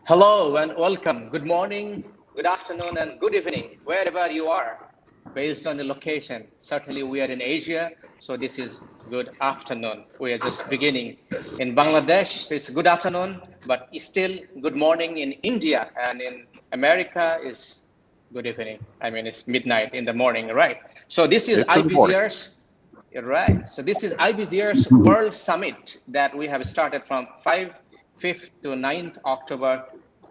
Hello and welcome. Good morning, good afternoon, and good evening, wherever you are, based on the location. Certainly, we are in Asia, so this is good afternoon. We are just beginning. In Bangladesh, it's good afternoon, but it's still good morning in India, and in America is good evening. I mean, it's midnight in the morning, right? So this is It's in the morning. Right. So this is IBGR'S World Summit that we have started from 5th to 9th October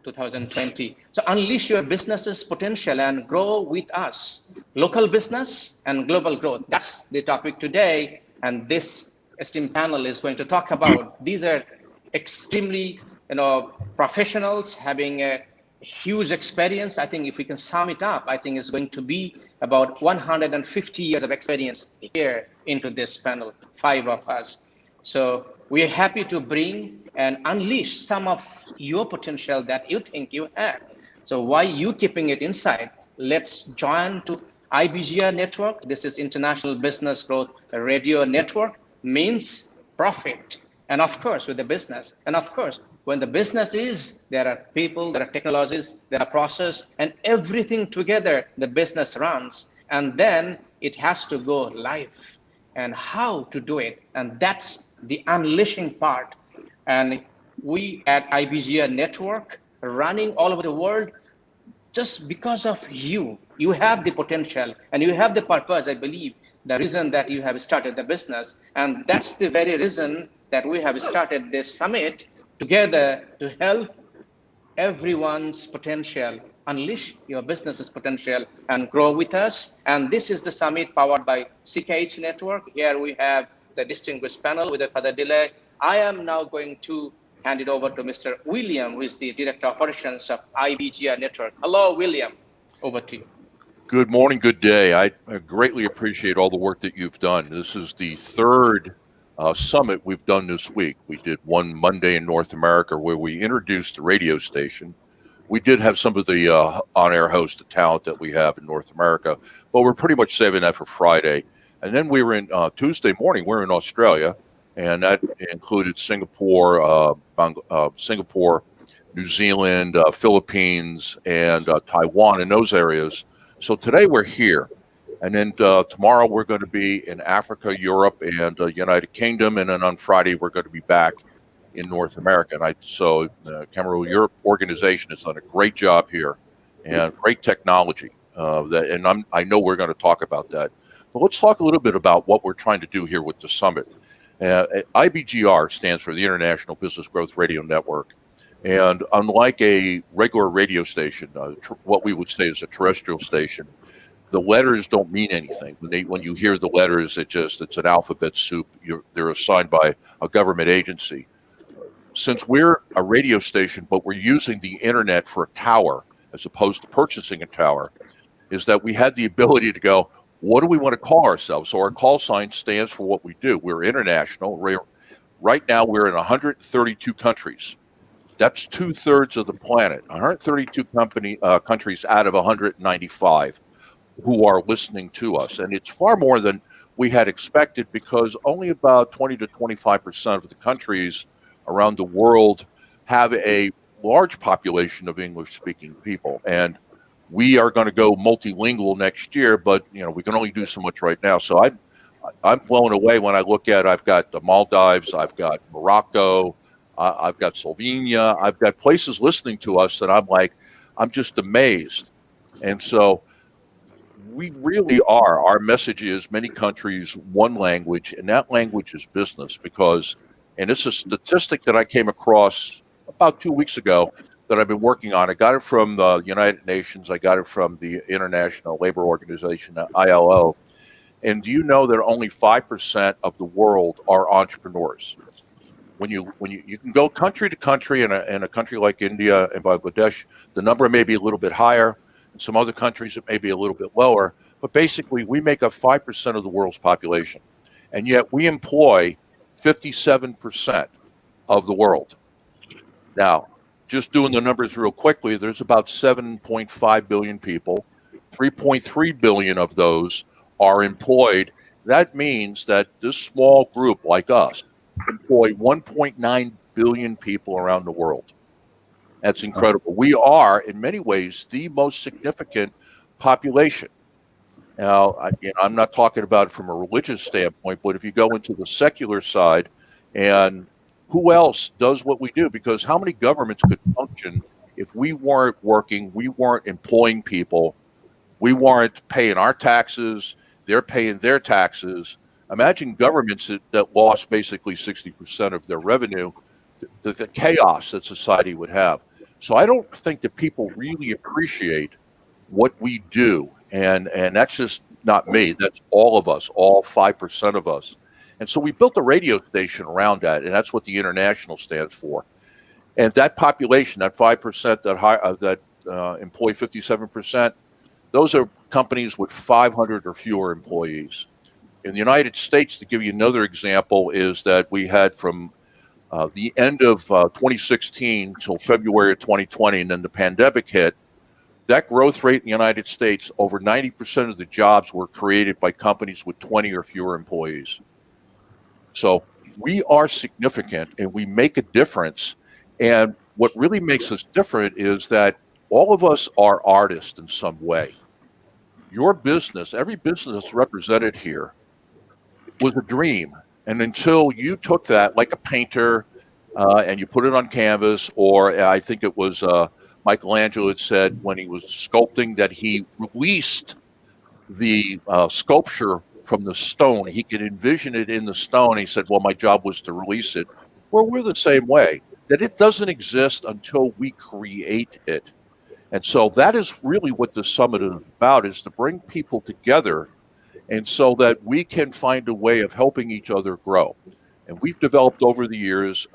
2020. So unleash your business's potential and grow with us. Local business and global growth. That's the topic today. And this esteemed panel is going to talk about. These are extremely, professionals having a huge experience. I think if we can sum it up, I think it's going to be about 150 years of experience here into this panel, five of us. So we're happy to bring and unleash some of your potential that you think you have. So why you keeping it inside? Let's join to IBGR Network. This is International Business Growth Radio Network, means profit. And of course, with the business. And of course, when the business is, there are people, there are technologies, there are process, and everything together, the business runs. And then it has to go live. And how to do it. And that's the unleashing part. And we at IBGR Network running all over the world just because of you. You have the potential and you have the purpose, I believe, the reason that you have started the business. And that's the very reason that we have started this summit together to help everyone's potential, unleash your business's potential and grow with us. And this is the summit powered by CKH Network. Here we have the distinguished panel. Without further delay, I am now going to hand it over to Mr. William, who is the Director of Operations of IBGR Network. Hello, William. Over to you. Good morning, good day. I greatly appreciate all the work that you've done. This is the third summit we've done this week. We did one Monday in North America where we introduced the radio station. We did have some of the on-air host talent that we have in North America, but we're pretty much saving that for Friday. And then we were in Tuesday morning, we're in Australia, and that included Singapore, New Zealand, Philippines, and Taiwan, in those areas. So today we're here, and then tomorrow we're going to be in Africa, Europe, and United Kingdom, and then on Friday we're going to be back in North America. And Kamrul, your organization has done a great job here, and great technology. I know we're going to talk about that. But let's talk a little bit about what we're trying to do here with the summit. IBGR stands for the International Business Growth Radio Network. And unlike a regular radio station, what we would say is a terrestrial station, the letters don't mean anything. When you hear the letters, it's an alphabet soup. They're assigned by a government agency. Since we're a radio station, but we're using the internet for a tower as opposed to purchasing a tower, is that we had the ability to go, what do we want to call ourselves? So our call sign stands for what we do. We're international. Right now, we're in 132 countries. That's 2/3 of the planet. 132 countries out of 195 who are listening to us. And it's far more than we had expected, because only about 20 to 25% of the countries around the world have a large population of English-speaking people. And we are going to go multilingual next year, but we can only do so much right now. So I'm blown away when I look at, I've got the Maldives, I've got Morocco, I've got Slovenia, I've got places listening to us that I'm just amazed. And so we really are, our message is many countries, one language, and that language is business. And it's a statistic that I came across about 2 weeks ago that I've been working on. I got it from the United Nations. I got it from the International Labor Organization, ILO. And do you know that only 5% of the world are entrepreneurs? When you can go country to country, in a country like India and Bangladesh, the number may be a little bit higher. In some other countries, it may be a little bit lower. But basically, we make up 5% of the world's population. And yet we employ 57% of the world. Now, just doing the numbers real quickly, there's about 7.5 billion people. 3.3 billion of those are employed. That means that this small group like us employ 1.9 billion people around the world. That's incredible. We are, in many ways, the most significant population. Now, I'm not talking about it from a religious standpoint, but if you go into the secular side, and who else does what we do? Because how many governments could function if we weren't working, we weren't employing people, we weren't paying our taxes, they're paying their taxes. Imagine governments that lost basically 60% of their revenue, the chaos that society would have. So I don't think that people really appreciate what we do. And that's just not me. That's all of us, all 5% of us. And so we built a radio station around that, and that's what the international stands for. And that population, that 5% that employ 57%, those are companies with 500 or fewer employees. In the United States, to give you another example, is that we had from the end of 2016 till February of 2020, and then the pandemic hit. That growth rate in the United States, over 90% of the jobs were created by companies with 20 or fewer employees. So we are significant and we make a difference. And what really makes us different is that all of us are artists in some way. Your business, every business that's represented here, was a dream. And until you took that like a painter and you put it on canvas, or I think it was Michelangelo had said when he was sculpting that he released the sculpture from the stone. He could envision it in the stone. He said, well, my job was to release it. Well, we're the same way, that it doesn't exist until we create it. And so that is really what the summit is about, is to bring people together and so that we can find a way of helping each other grow. And we've developed over the years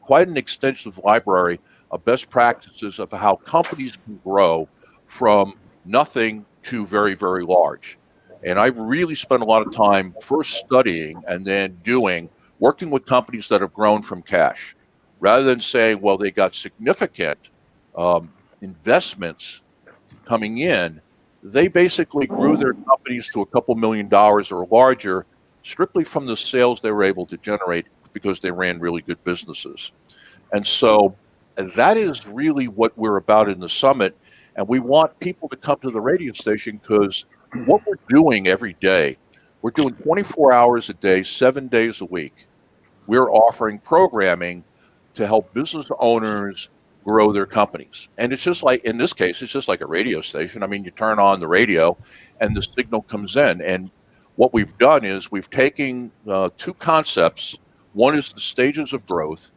quite an extensive library of best practices of how companies can grow from nothing to very, very large. And I really spent a lot of time first studying and then working with companies that have grown from cash, rather than saying, well, they got significant investments coming in. They basically grew their companies to a couple $1,000,000 or larger strictly from the sales they were able to generate because they ran really good businesses. And so that is really what we're about in the summit. And we want people to come to the radio station because what we're doing every day, we're doing 24 hours a day, 7 days a week. We're offering programming to help business owners grow their companies. And it's just like, in this case, it's just like a radio station. I mean, you turn on the radio and the signal comes in. And what we've done is we've taken two concepts. One is the stages of growth,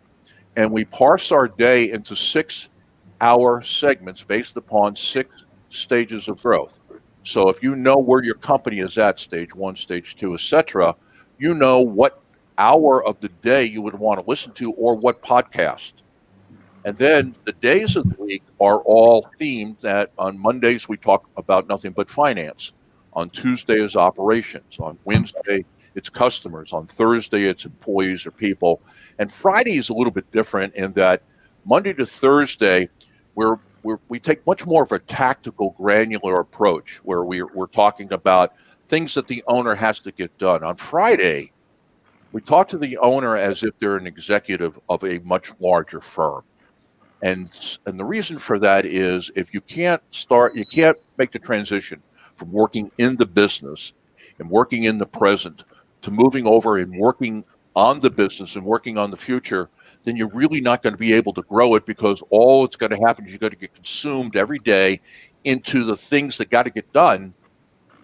and we parse our day into 6-hour segments based upon 6 stages of growth. So if you know where your company is at, stage 1, stage 2, etc., you know what hour of the day you would want to listen to or what podcast. And then the days of the week are all themed that on Mondays we talk about nothing but finance. On Tuesday is operations. On Wednesday, it's customers. On Thursday, it's employees or people. And Friday is a little bit different in that Monday to Thursday, we take much more of a tactical, granular approach where we're talking about things that the owner has to get done. On Friday, we talk to the owner as if they're an executive of a much larger firm. And the reason for that is if you can't make the transition from working in the business and working in the present to moving over and working on the business and working on the future, then you're really not going to be able to grow it, because all that's going to happen is you're going to get consumed every day into the things that got to get done,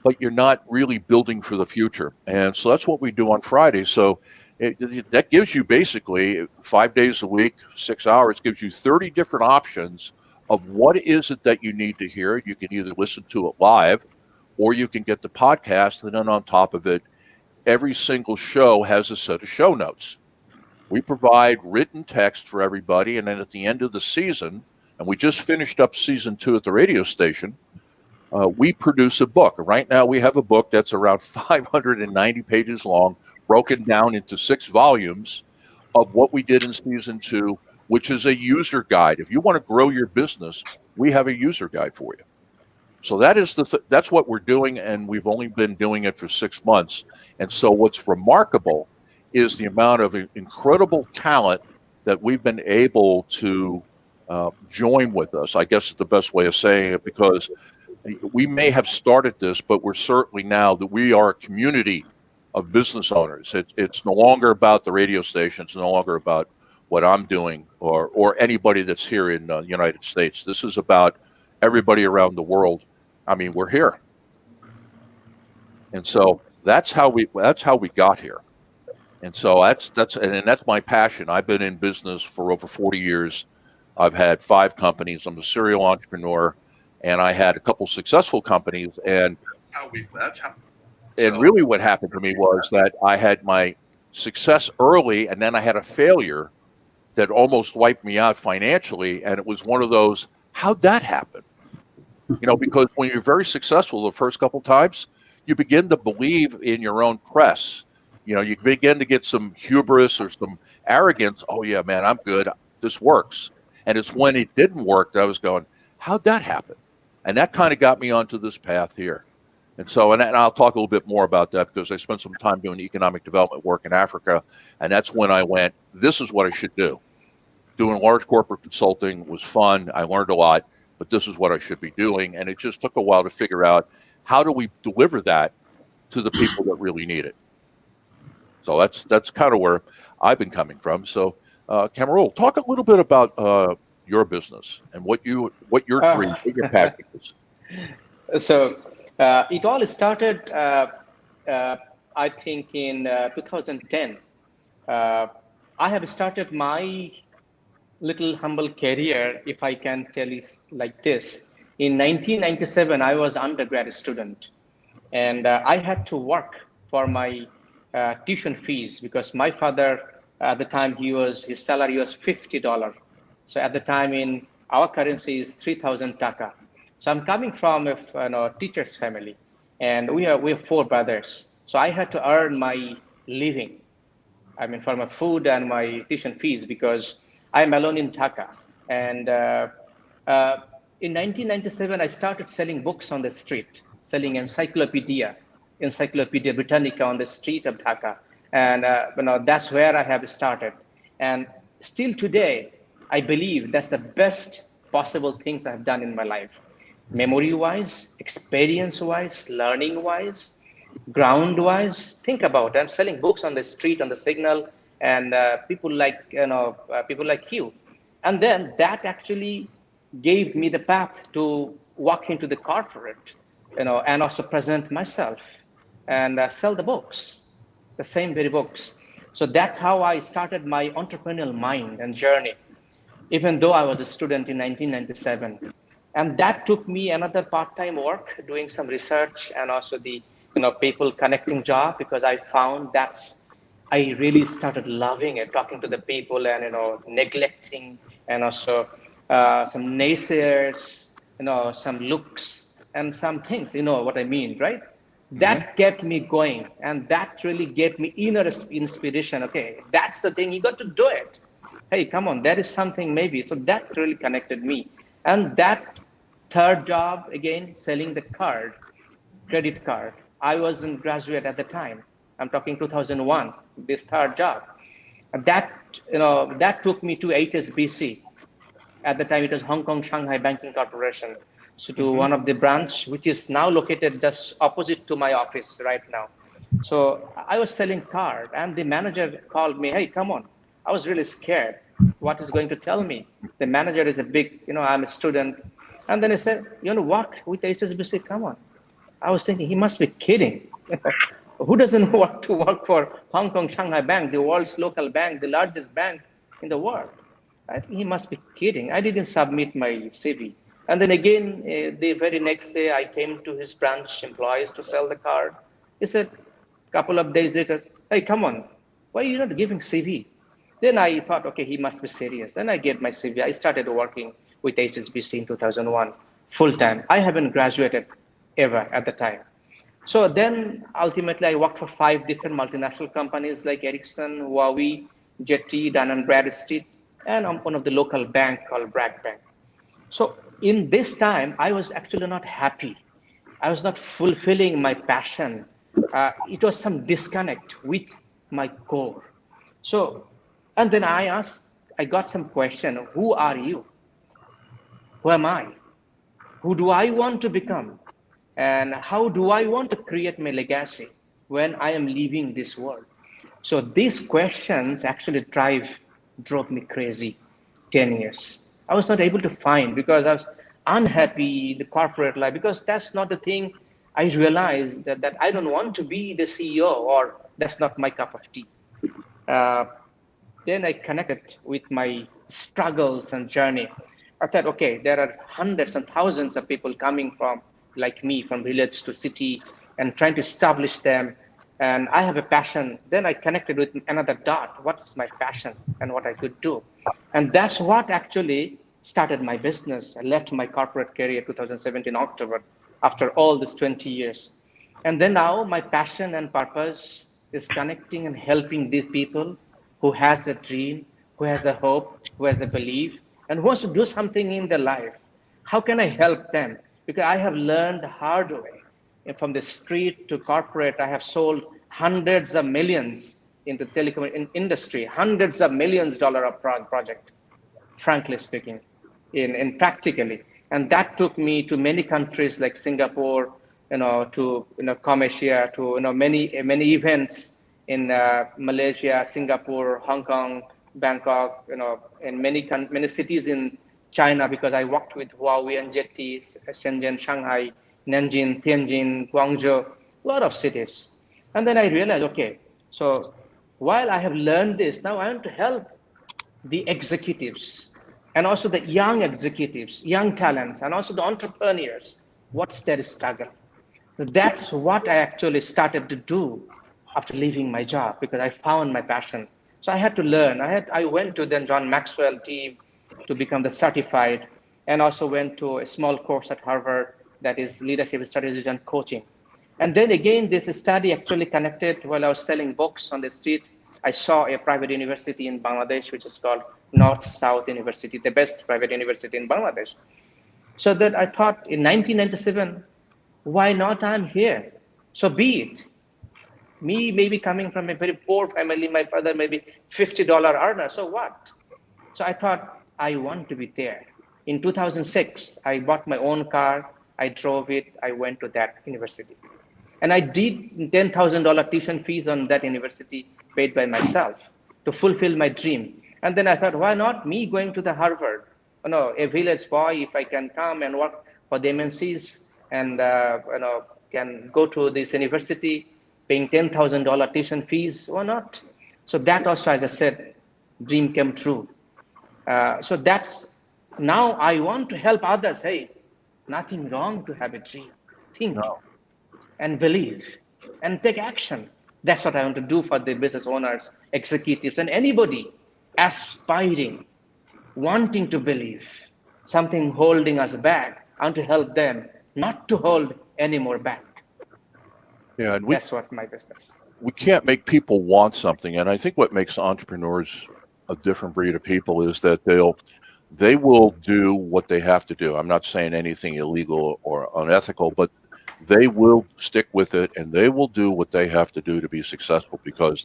but you're not really building for the future. And so that's what we do on Friday. So that gives you basically 5 days a week, 6 hours, gives you 30 different options of what is it that you need to hear. You can either listen to it live or you can get the podcast. And then on top of it, every single show has a set of show notes. We provide written text for everybody. And then at the end of the season, and we just finished up season 2 at the radio station, we produce a book. Right now we have a book that's around 590 pages long, broken down into 6 volumes of what we did in season 2, which is a user guide. If you want to grow your business, we have a user guide for you. So that is that's what we're doing, and we've only been doing it for 6 months. And so what's remarkable is the amount of incredible talent that we've been able to join with us. I guess is the best way of saying it, because we may have started this, but we're certainly now that we are a community of business owners. It's no longer about the radio station. It's no longer about what I'm doing or anybody that's here in the United States. This is about everybody around the world. I mean, we're here. And so that's how we got here. And so that's my passion. I've been in business for over 40 years. I've had 5 companies. I'm a serial entrepreneur, and I had a couple successful companies. And really what happened to me was that I had my success early, and then I had a failure that almost wiped me out financially. And it was one of those, how'd that happen? Because when you're very successful the first couple times, you begin to believe in your own press. You begin to get some hubris or some arrogance. Oh yeah, man, I'm good. This works. And it's when it didn't work that I was going, how'd that happen? And that kind of got me onto this path here. And so, and I'll talk a little bit more about that because I spent some time doing economic development work in Africa. And that's when I went, this is what I should do. Doing large corporate consulting was fun. I learned a lot, but this is what I should be doing. And it just took a while to figure out, how do we deliver that to the people that really need it? So that's kind of where I've been coming from. So, Kamrul, talk a little bit about your business and what your dream, what your passion is. So it all started, I think, in 2010. I have started my little humble career, if I can tell you like this. In 1997, I was undergrad student, and I had to work for my tuition fees because my father, at the time, his salary was $50. So at the time, in our currency is 3,000 taka. So I'm coming from a teacher's family, and we have 4 brothers. So I had to earn my living. I mean, for my food and my tuition fees, because I'm alone in Dhaka. And in 1997, I started selling books on the street, selling Encyclopedia Britannica on the street of Dhaka. And that's where I have started. And still today, I believe that's the best possible things I've done in my life. Memory-wise, experience-wise, learning-wise, ground-wise. Think about it. I'm selling books on the street, on the signal, and people like you. And then that actually gave me the path to walk into the corporate, and also present myself and sell the books, the same very books. So that's how I started my entrepreneurial mind and journey, even though I was a student in 1997. And that took me another part-time work, doing some research and also the people connecting job, because I found I really started loving it, talking to the people and neglecting, and also some naysayers, some looks and some things, what I mean, right? That kept me going, and that really gave me inner inspiration. Okay, that's the thing, you got to do it. Hey, come on, there is something maybe. So that really connected me. And that third job, again, selling the credit card. I wasn't graduate at the time. I'm talking 2001, this third job. And that took me to HSBC. At the time, it was Hong Kong Shanghai Banking Corporation. So to one of the branch, which is now located just opposite to my office right now. So I was selling card, and the manager called me, hey, come on. I was really scared. What is going to tell me? The manager is a big, I'm a student. And then he said, you want to work with HSBC? Come on. I was thinking, he must be kidding. Who doesn't want to work for Hong Kong Shanghai Bank, the world's local bank, the largest bank in the world? I think he must be kidding. I didn't submit my CV. And then again, the very next day, I came to his branch employees to sell the card. He said, a couple of days later, hey, come on, why are you not giving CV? Then I thought, okay, he must be serious. Then I gave my CV. I started working with HSBC in 2001, full-time. I haven't graduated ever at the time. So then ultimately I worked for 5 different multinational companies like Ericsson, Huawei, Jetty, Dun & Bradstreet, and one of the local bank called Bragg Bank. So in this time, I was actually not happy. I was not fulfilling my passion. It was some disconnect with my core. So, and then I got some question, who are you? Who am I? Who do I want to become? And how do I want to create my legacy when I am leaving this world? So these questions actually drove me crazy 10 years. I was not able to find because I was unhappy in the corporate life because that's not the thing. I realized that I don't want to be the CEO, or that's not my cup of tea. Uh, then I connected with my struggles and journey. I thought, okay, there are hundreds and thousands of people coming from, like me, from village to city and trying to establish them. And I have a passion. Then I connected with another dot. What's my passion and what I could do? And that's what actually started my business. I left my corporate career 2017 October after all this 20 years. And then now my passion and purpose is connecting and helping these people who has a dream, who has a hope, who has a belief, and who wants to do something in their life. How can I help them? Because I have learned the hard way. And from the street to corporate, I have sold hundreds of millions in the telecom industry, hundreds of millions dollar of project, frankly speaking, in practically. And that took me to many countries like Singapore, to Commercia, to many events in Malaysia, Singapore, Hong Kong, Bangkok, in many cities in China, because I worked with Huawei and Jetty, Shenzhen, Shanghai, Nanjing, Tianjin, Guangzhou, a lot of cities. And then I realized, okay, so while I have learned this, now I want to help the executives and also the young executives, young talents, and also the entrepreneurs. What's their struggle? So that's what I actually started to do after leaving my job, because I found my passion. So I had to learn. I went to then John Maxwell team to become the certified, and also went to a small course at Harvard that is leadership strategies and coaching. And then again, this study actually connected while I was selling books on the street. I saw a private university in Bangladesh, which is called North South University, the best private university in Bangladesh. So that I thought in 1997, why not I'm here? So be it. Me maybe coming from a very poor family, my father maybe $50 earner, so what? So I thought I want to be there. In 2006, I bought my own car, I drove it, I went to that university. And I did $10,000 tuition fees on that university paid by myself to fulfill my dream. And then I thought, why not me going to the Harvard? A village boy, if I can come and work for the MNCs and can go to this university paying $10,000 tuition fees, why not? So that also, as I said, dream came true. So that's now I want to help others. Hey, nothing wrong to have a dream. Think No. and believe and take action. That's what I want to do for the business owners, executives, and anybody aspiring, wanting to believe, something holding us back. I want to help them not to hold any more back. Yeah, and That's what my business. we can't make people want something. And I think what makes entrepreneurs a different breed of people is that they will do what they have to do. I'm not saying anything illegal or unethical, but they will stick with it and they will do what they have to do to be successful, because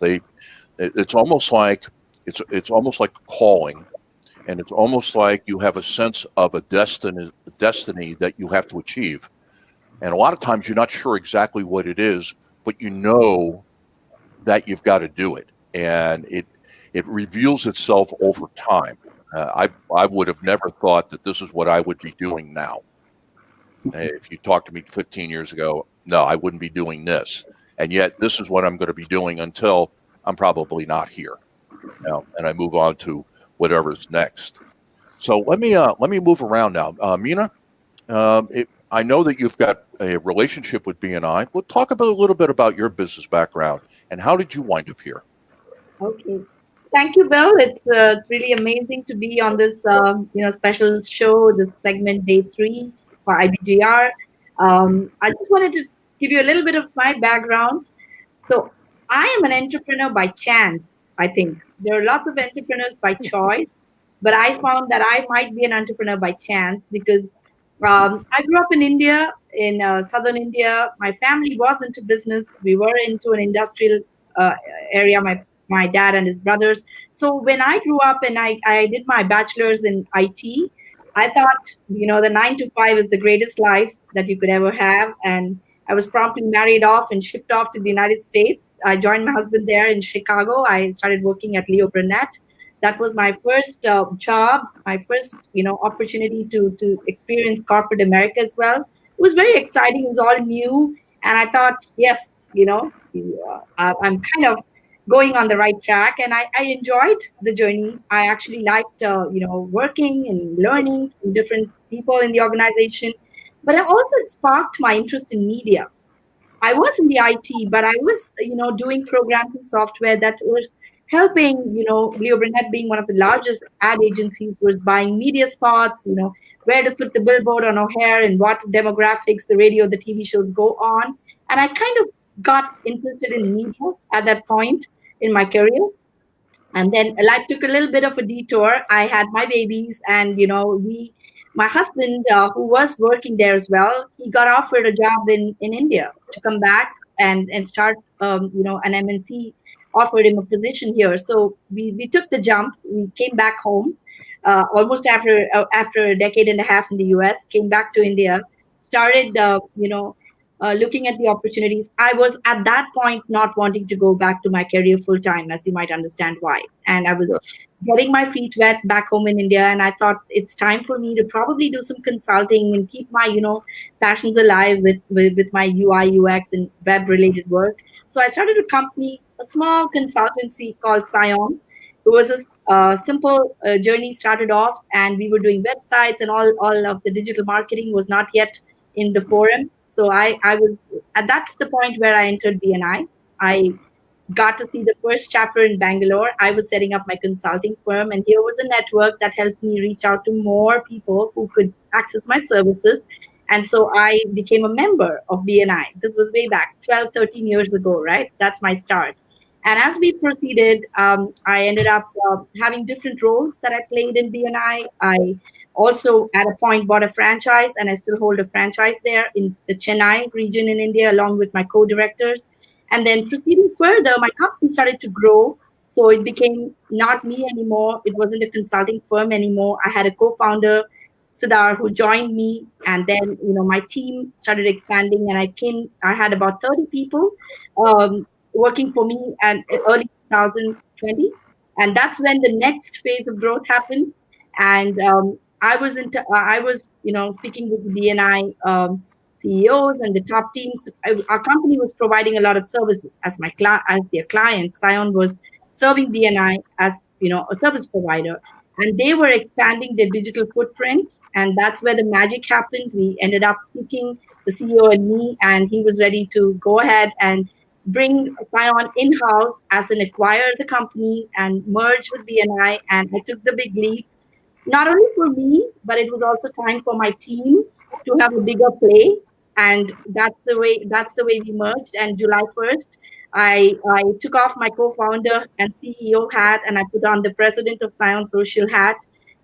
it's almost like it's almost like calling, and it's almost like you have a sense of a destiny that you have to achieve. And a lot of times you're not sure exactly what it is, but you know that you've got to do it, and it reveals itself over time. I would have never thought that this is what I would be doing now. If you talked to me 15 years ago, no, I wouldn't be doing this. And yet this is what I'm going to be doing until I'm probably not here. And I move on to whatever's next. So let me move around now. Meena, I know that you've got a relationship with BNI. We'll talk about a little bit about your business background and how did you wind up here? Okay. Thank you, Bill. It's really amazing to be on this special show, this segment day 3 for IBGR. I just wanted to give you a little bit of my background. So I am an entrepreneur by chance. I think there are lots of entrepreneurs by choice, but I found that I might be an entrepreneur by chance because I grew up in India, in southern India. My family was into business. We were into an industrial area. My dad and his brothers. So when I grew up and I did my bachelor's in IT, I thought, the 9 to 5 is the greatest life that you could ever have. And I was promptly married off and shipped off to the United States. I joined my husband there in Chicago. I started working at Leo Burnett. That was my first job, my first, opportunity to experience corporate America as well. It was very exciting. It was all new. And I thought, yes, I'm kind of going on the right track, and I enjoyed the journey. I actually liked working and learning from different people in the organization, but I also it sparked my interest in media. I was in the IT, but I was, doing programs and software that was helping, Leo Burnett being one of the largest ad agencies was buying media spots, where to put the billboard on O'Hare and what demographics the radio, the TV shows go on. And I kind of got interested in media at that point in my career. And then life took a little bit of a detour. I had my babies, and my husband, who was working there as well, he got offered a job in India to come back and start, an MNC offered him a position here. So we took the jump. We came back home, almost after a decade and a half in the US. Came back to India, started, looking at the opportunities. I was at that point not wanting to go back to my career full time, as you might understand why. And I was Yes. getting my feet wet back home in India, and I thought it's time for me to probably do some consulting and keep my, passions alive with my UI, UX, and web related work. So I started a company, a small consultancy called Scion. It was a simple journey started off, and we were doing websites, and all of the digital marketing was not yet in the forum. So I was, and that's the point where I entered BNI. I got to see the first chapter in Bangalore. I was setting up my consulting firm, and here was a network that helped me reach out to more people who could access my services. And so I became a member of BNI. This was way back 12, 13 years ago, right? That's my start. And as we proceeded, I ended up having different roles that I played in BNI. I also, at a point, bought a franchise, and I still hold a franchise there in the Chennai region in India, along with my co directors. And then proceeding further, my company started to grow. So it became not me anymore. It wasn't a consulting firm anymore. I had a co founder, Sudar, who joined me. And then, my team started expanding, and I had about 30 people working for me and early 2020. And that's when the next phase of growth happened. And I was, speaking with the BNI CEOs and the top teams. Our company was providing a lot of services as as their client. Scion was serving BNI as, a service provider, and they were expanding their digital footprint. And that's where the magic happened. We ended up speaking, the CEO and me, and he was ready to go ahead and bring Scion in-house as an acquire the company and merge with BNI. And I took the big leap, not only for me, but it was also time for my team to have a bigger play. And that's the way we merged. And July 1st, I took off my co-founder and CEO hat, and I put on the president of Scion Social hat,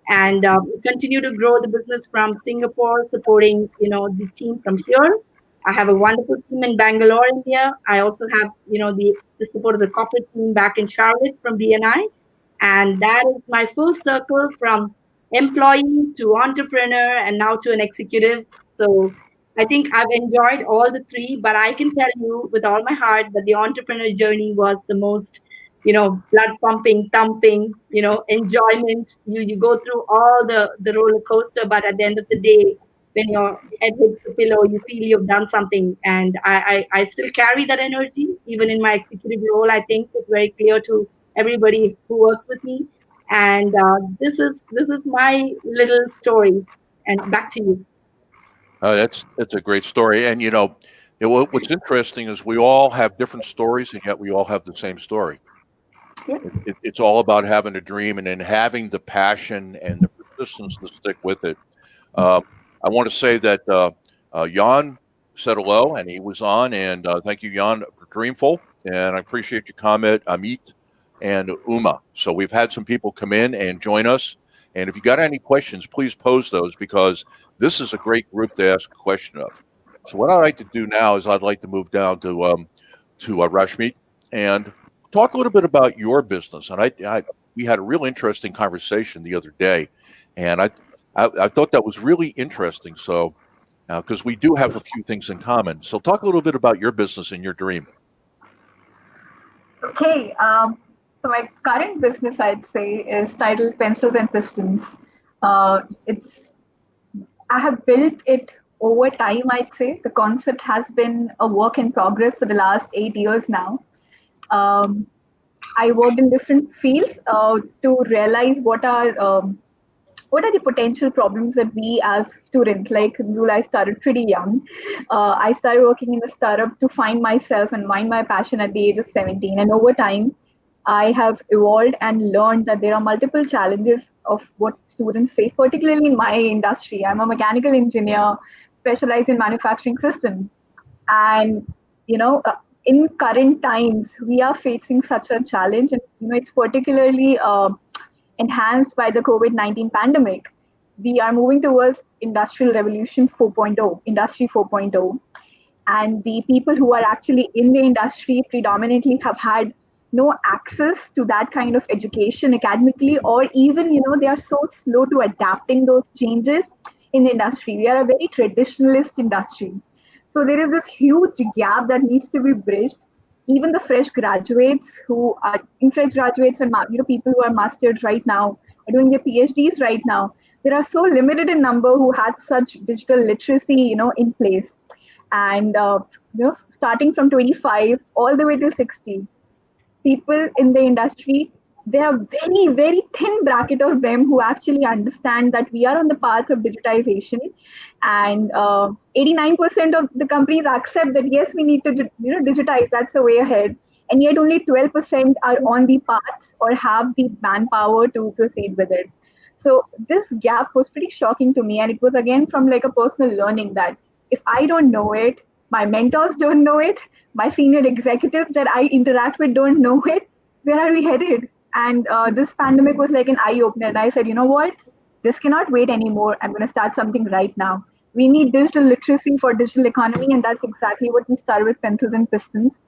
and continue to grow the business from Singapore, supporting the team from here. I have a wonderful team in Bangalore, India. I also have the support of the corporate team back in Charlotte from BNI, and that is my full circle from employee to entrepreneur and now to an executive. So I think I've enjoyed all the three, but I can tell you with all my heart that the entrepreneur journey was the most, blood pumping, thumping, enjoyment. You go through all the roller coaster, but at the end of the day, when your head hits the pillow, you feel you've done something. And I still carry that energy, even in my executive role. I think it's very clear to everybody who works with me. And this is my little story. And back to you. That's a great story. And what's interesting is we all have different stories, and yet we all have the same story. Yeah. It's all about having a dream and then having the passion and the persistence to stick with it. I want to say that Jan said hello, and he was on, and thank you, Jan, for Dreamful, and I appreciate your comment, Amit and Uma. So we've had some people come in and join us, and if you got any questions, please pose those, because this is a great group to ask a question of. So what I'd like to do now is I'd like to move down to Rashmeet and talk a little bit about your business. And we had a real interesting conversation the other day, and I thought that was really interesting. So, because we do have a few things in common. So, talk a little bit about your business and your dream. Okay, so my current business, I'd say, is titled Pencils and Pistons. It's I have built it over time, I'd say. The concept has been a work in progress for the last 8 years now. Um, I worked in different fields to realize what are the potential problems that we as students, like Kamrul, I started pretty young. I started working in a startup to find myself and find my passion at the age of 17. And over time, I have evolved and learned that there are multiple challenges of what students face, particularly in my industry. I'm a mechanical engineer specialized in manufacturing systems. And, you know, in current times, we are facing such a challenge. And, it's particularly enhanced by the COVID-19 pandemic. We are moving towards Industrial Revolution 4.0, Industry 4.0. And the people who are actually in the industry predominantly have had no access to that kind of education academically, or even, they are so slow to adapting those changes in the industry. We are a very traditionalist industry. So there is this huge gap that needs to be bridged. Even the fresh graduates who are fresh graduates and people who are masters right now are doing their PhDs right now. There are so limited in number who had such digital literacy, in place. And starting from 25 all the way till 60, people in the industry, there are very, very thin bracket of them who actually understand that we are on the path of digitization. And 89% of the companies accept that, yes, we need to digitize, that's the way ahead. And yet only 12% are on the path or have the manpower to proceed with it. So this gap was pretty shocking to me. And it was again from like a personal learning that if I don't know it, my mentors don't know it, my senior executives that I interact with don't know it, where are we headed? And this pandemic was like an eye opener. And I said, you know what? This cannot wait anymore. I'm going to start something right now. We need digital literacy for digital economy. And that's exactly what we started with Pencils and Pistons.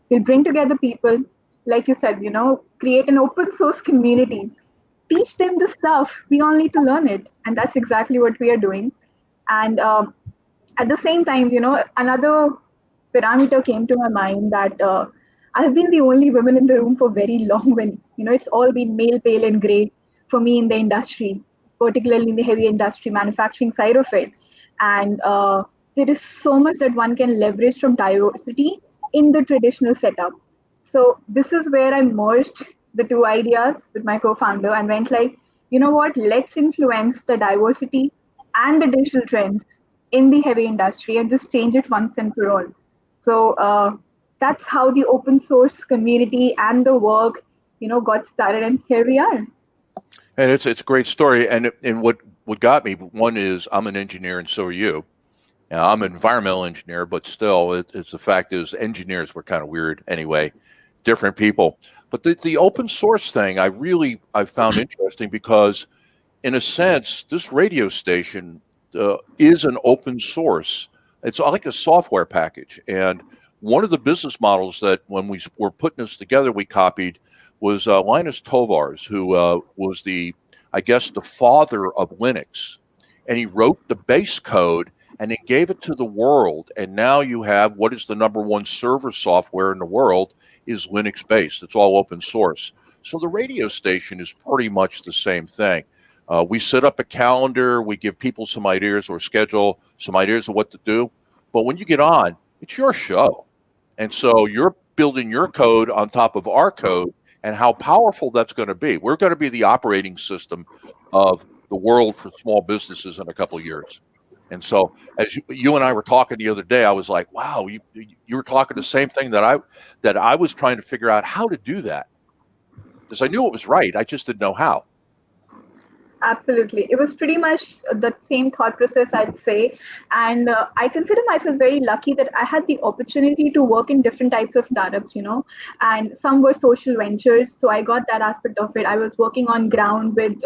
We'll bring together people, like you said, create an open source community, teach them the stuff. We all need to learn it. And that's exactly what we are doing. And at the same time, another parameter came to my mind that I have been the only woman in the room for very long when, it's all been male, pale, and gray for me in the industry, particularly in the heavy industry manufacturing side of it. And there is so much that one can leverage from diversity in the traditional setup. So this is where I merged the two ideas with my co-founder and went like, you know what, let's influence the diversity and the digital trends in the heavy industry and just change it once and for all. So that's how the open source community and the work, got started, and here we are. And it's a great story. And what got me, one is I'm an engineer and so are you. Now, I'm an environmental engineer, but still, it's the fact is engineers were kind of weird anyway, different people. But the open source thing, I found interesting because, in a sense, this radio station is an open source. It's like a software package. And one of the business models that when we were putting this together, we copied was Linus Torvalds, who was the father of Linux. And he wrote the base code and then gave it to the world. And now you have what is the number one server software in the world is Linux based. It's all open source. So the radio station is pretty much the same thing. We set up a calendar, we give people some ideas or schedule some ideas of what to do. But when you get on, it's your show. And so you're building your code on top of our code and how powerful that's going to be. We're going to be the operating system of the world for small businesses in a couple of years. And so as you and I were talking the other day, I was like, wow, you were talking the same thing that I was trying to figure out how to do that. Because I knew it was right. I just didn't know how. Absolutely. It was pretty much the same thought process, I'd say. And I consider myself very lucky that I had the opportunity to work in different types of startups, and some were social ventures. So I got that aspect of it. I was working on ground with,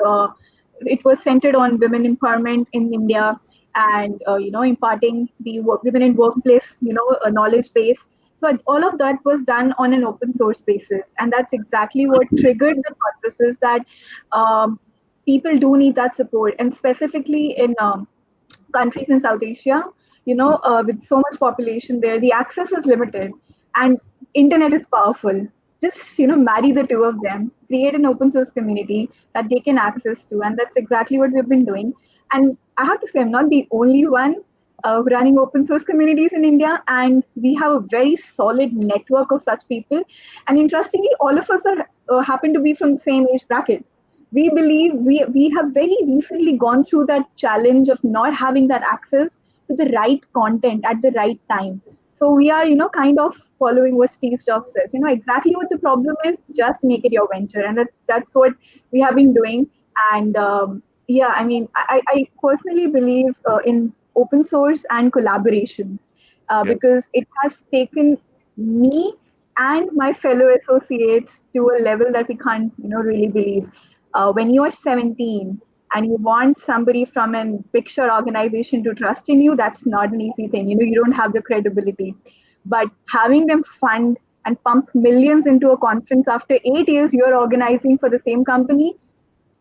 it was centered on women empowerment in India and, imparting the women in workplace, a knowledge base. So all of that was done on an open source basis. And that's exactly what triggered the thought process that, people do need that support, and specifically in countries in South Asia, with so much population there, the access is limited, and internet is powerful. Just marry the two of them, create an open source community that they can access to, and that's exactly what we've been doing. And I have to say, I'm not the only one running open source communities in India, and we have a very solid network of such people. And interestingly, all of us are happen to be from the same age bracket. We believe we have very recently gone through that challenge of not having that access to the right content at the right time. So we are, kind of following what Steve Jobs says. Exactly what the problem is. Just make it your venture, and that's what we have been doing. And yeah, I mean, I personally believe in open source and collaborations because it has taken me and my fellow associates to a level that we can't, really believe. When you are 17 and you want somebody from a picture organization to trust in you, that's not an easy thing. You don't have the credibility. But having them fund and pump millions into a conference after 8 years you're organizing for the same company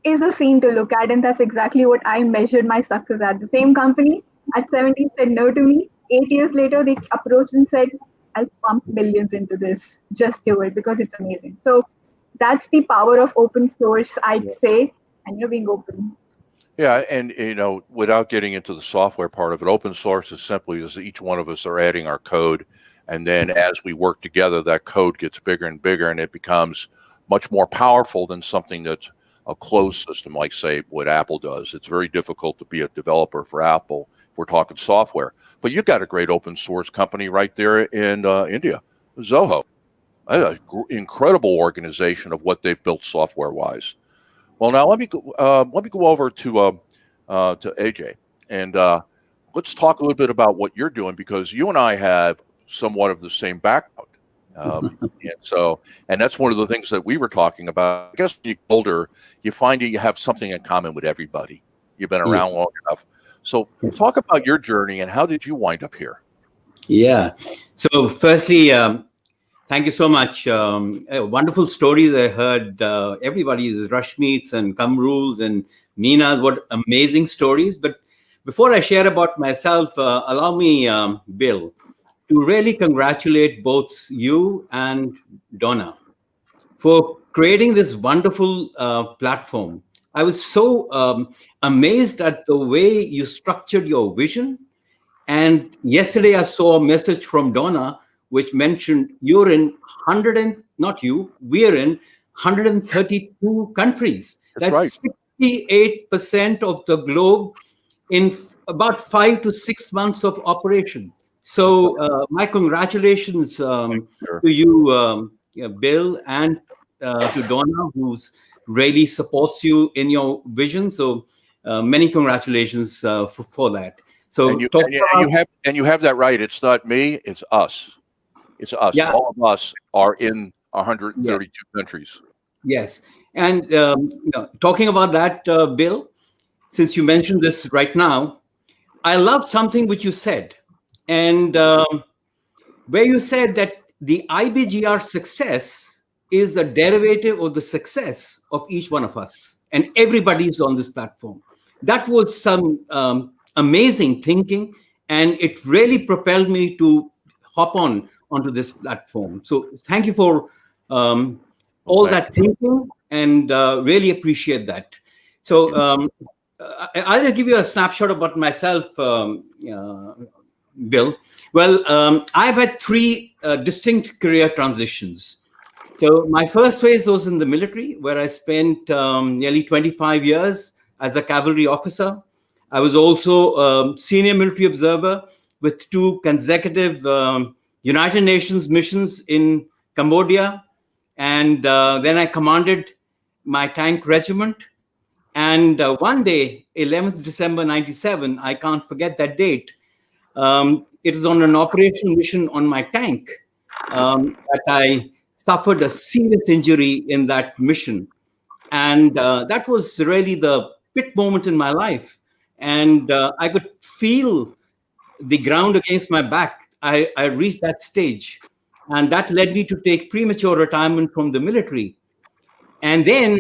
is a scene to look at. And that's exactly what I measured my success at. The same company at 17 said no to me. 8 years later, they approached and said, I'll pump millions into this. Just do it because it's amazing. So that's the power of open source, I'd say, and you're being open. Yeah, and without getting into the software part of it, open source is simply as each one of us are adding our code, and then as we work together, that code gets bigger and bigger, and it becomes much more powerful than something that's a closed system, like say what Apple does. It's very difficult to be a developer for Apple if we're talking software. But you've got a great open source company right there in India, Zoho. An incredible organization of what they've built software wise. Well, now let me go over to AJ, and let's talk a little bit about what you're doing, because you and I have somewhat of the same background, and that's one of the things that we were talking about. I guess when you get older, you find that you have something in common with everybody. You've been around long enough. So talk about your journey and how did you wind up here? Yeah. So firstly, thank you so much. Wonderful stories I heard. Everybody's Rashmeet's and Kamrul's and Meena's, what amazing stories. But before I share about myself, allow me, Bill, to really congratulate both you and Donna for creating this wonderful platform. I was so amazed at the way you structured your vision. And yesterday I saw a message from Donna which mentioned you're in we're in 132 countries. That's right. 68% of the globe in about 5 to 6 months of operation. So my congratulations to you, Bill, and to Donna, who's really supports you in your vision. So many congratulations for that. So and you have that right. It's not me. It's us. It's us. Yeah. All of us are in 132 countries. Yes. And talking about that, Bill, since you mentioned this right now, I loved something which you said. And where you said that the IBGR success is a derivative of the success of each one of us. And everybody's on this platform. That was some amazing thinking. And it really propelled me to hop onto this platform. So thank you for all that thinking, and really appreciate that. So I'll just give you a snapshot about myself, Bill. Well, I've had 3 distinct career transitions. So my first phase was in the military, where I spent nearly 25 years as a cavalry officer. I was also a senior military observer with 2 consecutive United Nations missions in Cambodia. And then I commanded my tank regiment. And one day, 11th December 97, I can't forget that date. It was on an operational mission on my tank that I suffered a serious injury in that mission. And that was really the pit moment in my life. And I could feel the ground against my back. I reached that stage. And that led me to take premature retirement from the military. And then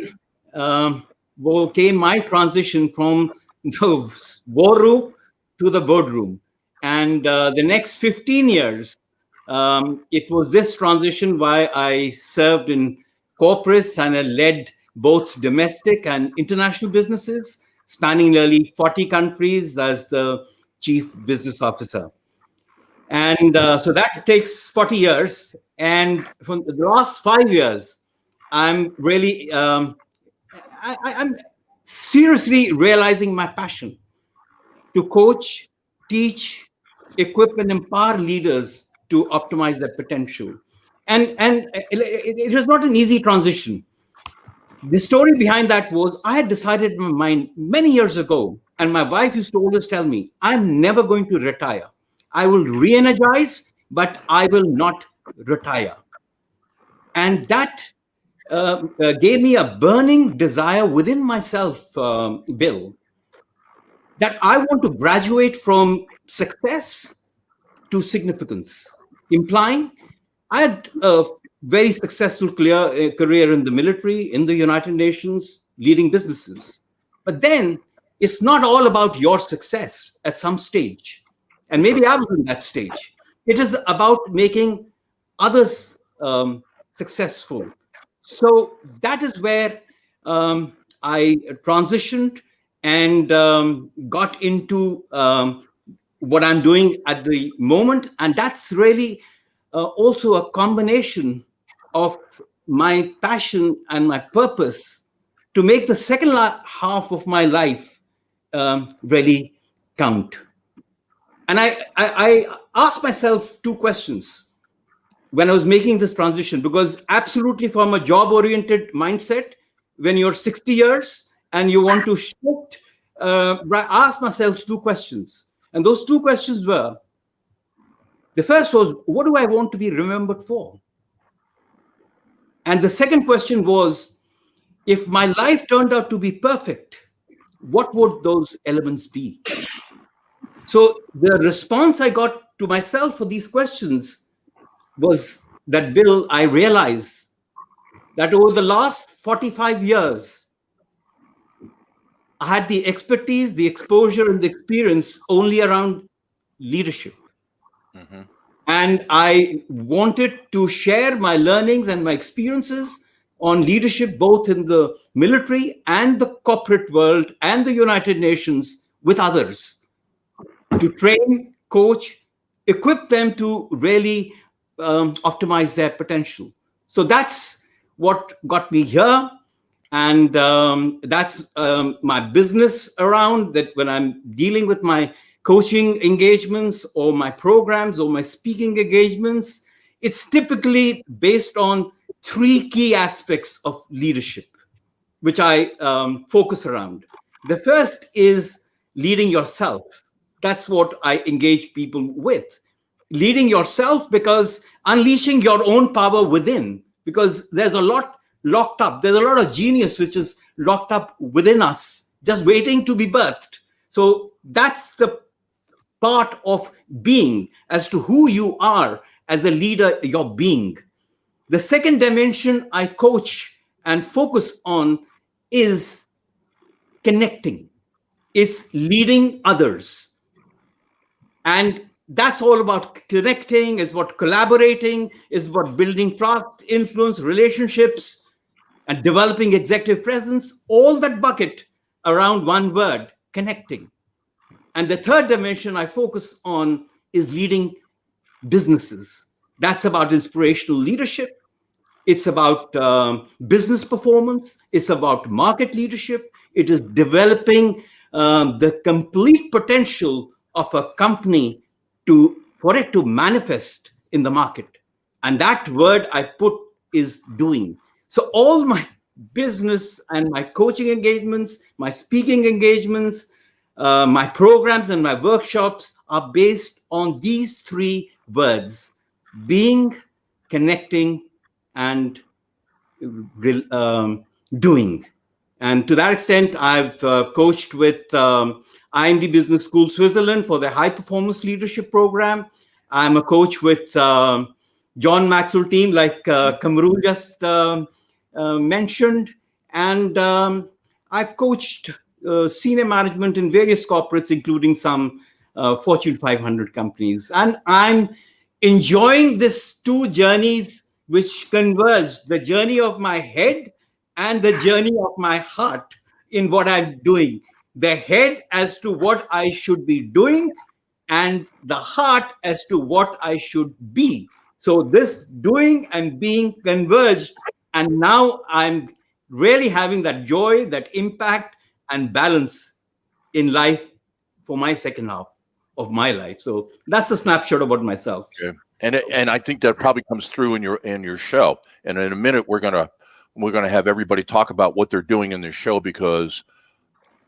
came my transition from the war room to the boardroom. And the next 15 years, it was this transition why I served in corporates and I led both domestic and international businesses, spanning nearly 40 countries as the chief business officer. And so that takes 40 years. And from the last 5 years, I'm really, I'm seriously realizing my passion to coach, teach, equip, and empower leaders to optimize their potential. And it was not an easy transition. The story behind that was I had decided in my mind many years ago, and my wife used to always tell me, I'm never going to retire. I will re-energize, but I will not retire. And that gave me a burning desire within myself, Bill, that I want to graduate from success to significance, implying I had a very successful career in the military, in the United Nations, leading businesses. But then it's not all about your success at some stage. And maybe I was in that stage. It is about making others successful. So that is where I transitioned and got into what I'm doing at the moment. And that's really also a combination of my passion and my purpose to make the second half of my life really count. And I asked myself two questions when I was making this transition, because absolutely from a job-oriented mindset, when you're 60 years and you want to shift, I asked myself two questions. And those two questions were, the first was, what do I want to be remembered for? And the second question was, if my life turned out to be perfect, what would those elements be? So the response I got to myself for these questions was that, Bill, I realized that over the last 45 years, I had the expertise, the exposure, and the experience only around leadership. Mm-hmm. And I wanted to share my learnings and my experiences on leadership, both in the military and the corporate world and the United Nations, with others, to train, coach, equip them to really optimize their potential. So that's what got me here. And that's my business around that. When I'm dealing with my coaching engagements or my programs or my speaking engagements, it's typically based on three key aspects of leadership, which I focus around. The first is leading yourself. That's what I engage people with. Leading yourself, because unleashing your own power within, because there's a lot locked up. There's a lot of genius which is locked up within us, just waiting to be birthed. So that's the part of being, as to who you are as a leader, your being. The second dimension I coach and focus on is connecting, is leading others. And that's all about connecting, is about collaborating, is about building trust, influence, relationships, and developing executive presence, all that bucket around one word, connecting. And the third dimension I focus on is leading businesses. That's about inspirational leadership. It's about business performance. It's about market leadership. It is developing the complete potential of a company for it to manifest in the market. And that word I put is doing. So all my business and my coaching engagements, my speaking engagements, my programs and my workshops are based on these three words: being, connecting, and doing. And to that extent, I've coached with IMD Business School Switzerland for the high performance leadership program. I'm a coach with John Maxwell team, like Kamrul just mentioned. And I've coached senior management in various corporates, including some Fortune 500 companies. And I'm enjoying these two journeys which converge, the journey of my head and the journey of my heart in what I'm doing. The head as to what I should be doing, and the heart as to what I should be. So this doing and being converged, and now I'm really having that joy, that impact, and balance in life for my second half of my life. So that's a snapshot about myself. Okay. And I think that probably comes through in your show. And in a minute, we're gonna have everybody talk about what they're doing in this show, because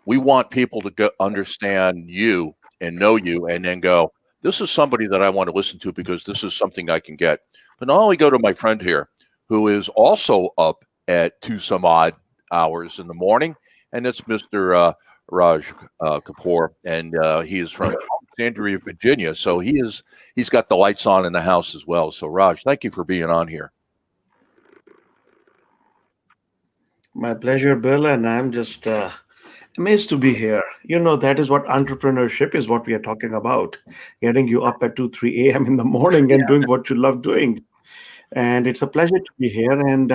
we want people to understand you and know you, and then go, this is somebody that I want to listen to because this is something I can get. But not only go to my friend here, who is also up at 2 some odd hours in the morning, and it's Mr. Raj Kapur, and he is from Alexandria, Virginia. So he's got the lights on in the house as well. So Raj, thank you for being on here. My pleasure, Bill, and I'm just amazed to be here. That is what entrepreneurship is, what we are talking about. Getting you up at 2, 3 a.m. in the morning and doing what you love doing. And it's a pleasure to be here. And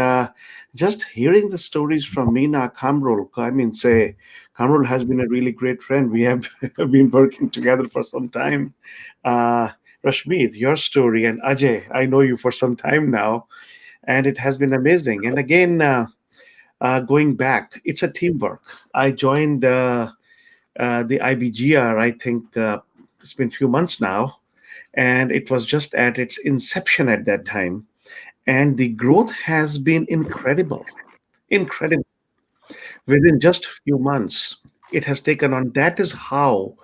just hearing the stories from Meena, Kamrul, Kamrul has been a really great friend. We have been working together for some time. Rashmeet, your story, and Ajay, I know you for some time now, and it has been amazing. And again, going back, it's a teamwork. I joined the IBGR, I think it's been a few months now, and it was just at its inception at that time. And the growth has been incredible. Incredible. Within just a few months, it has taken on. That is how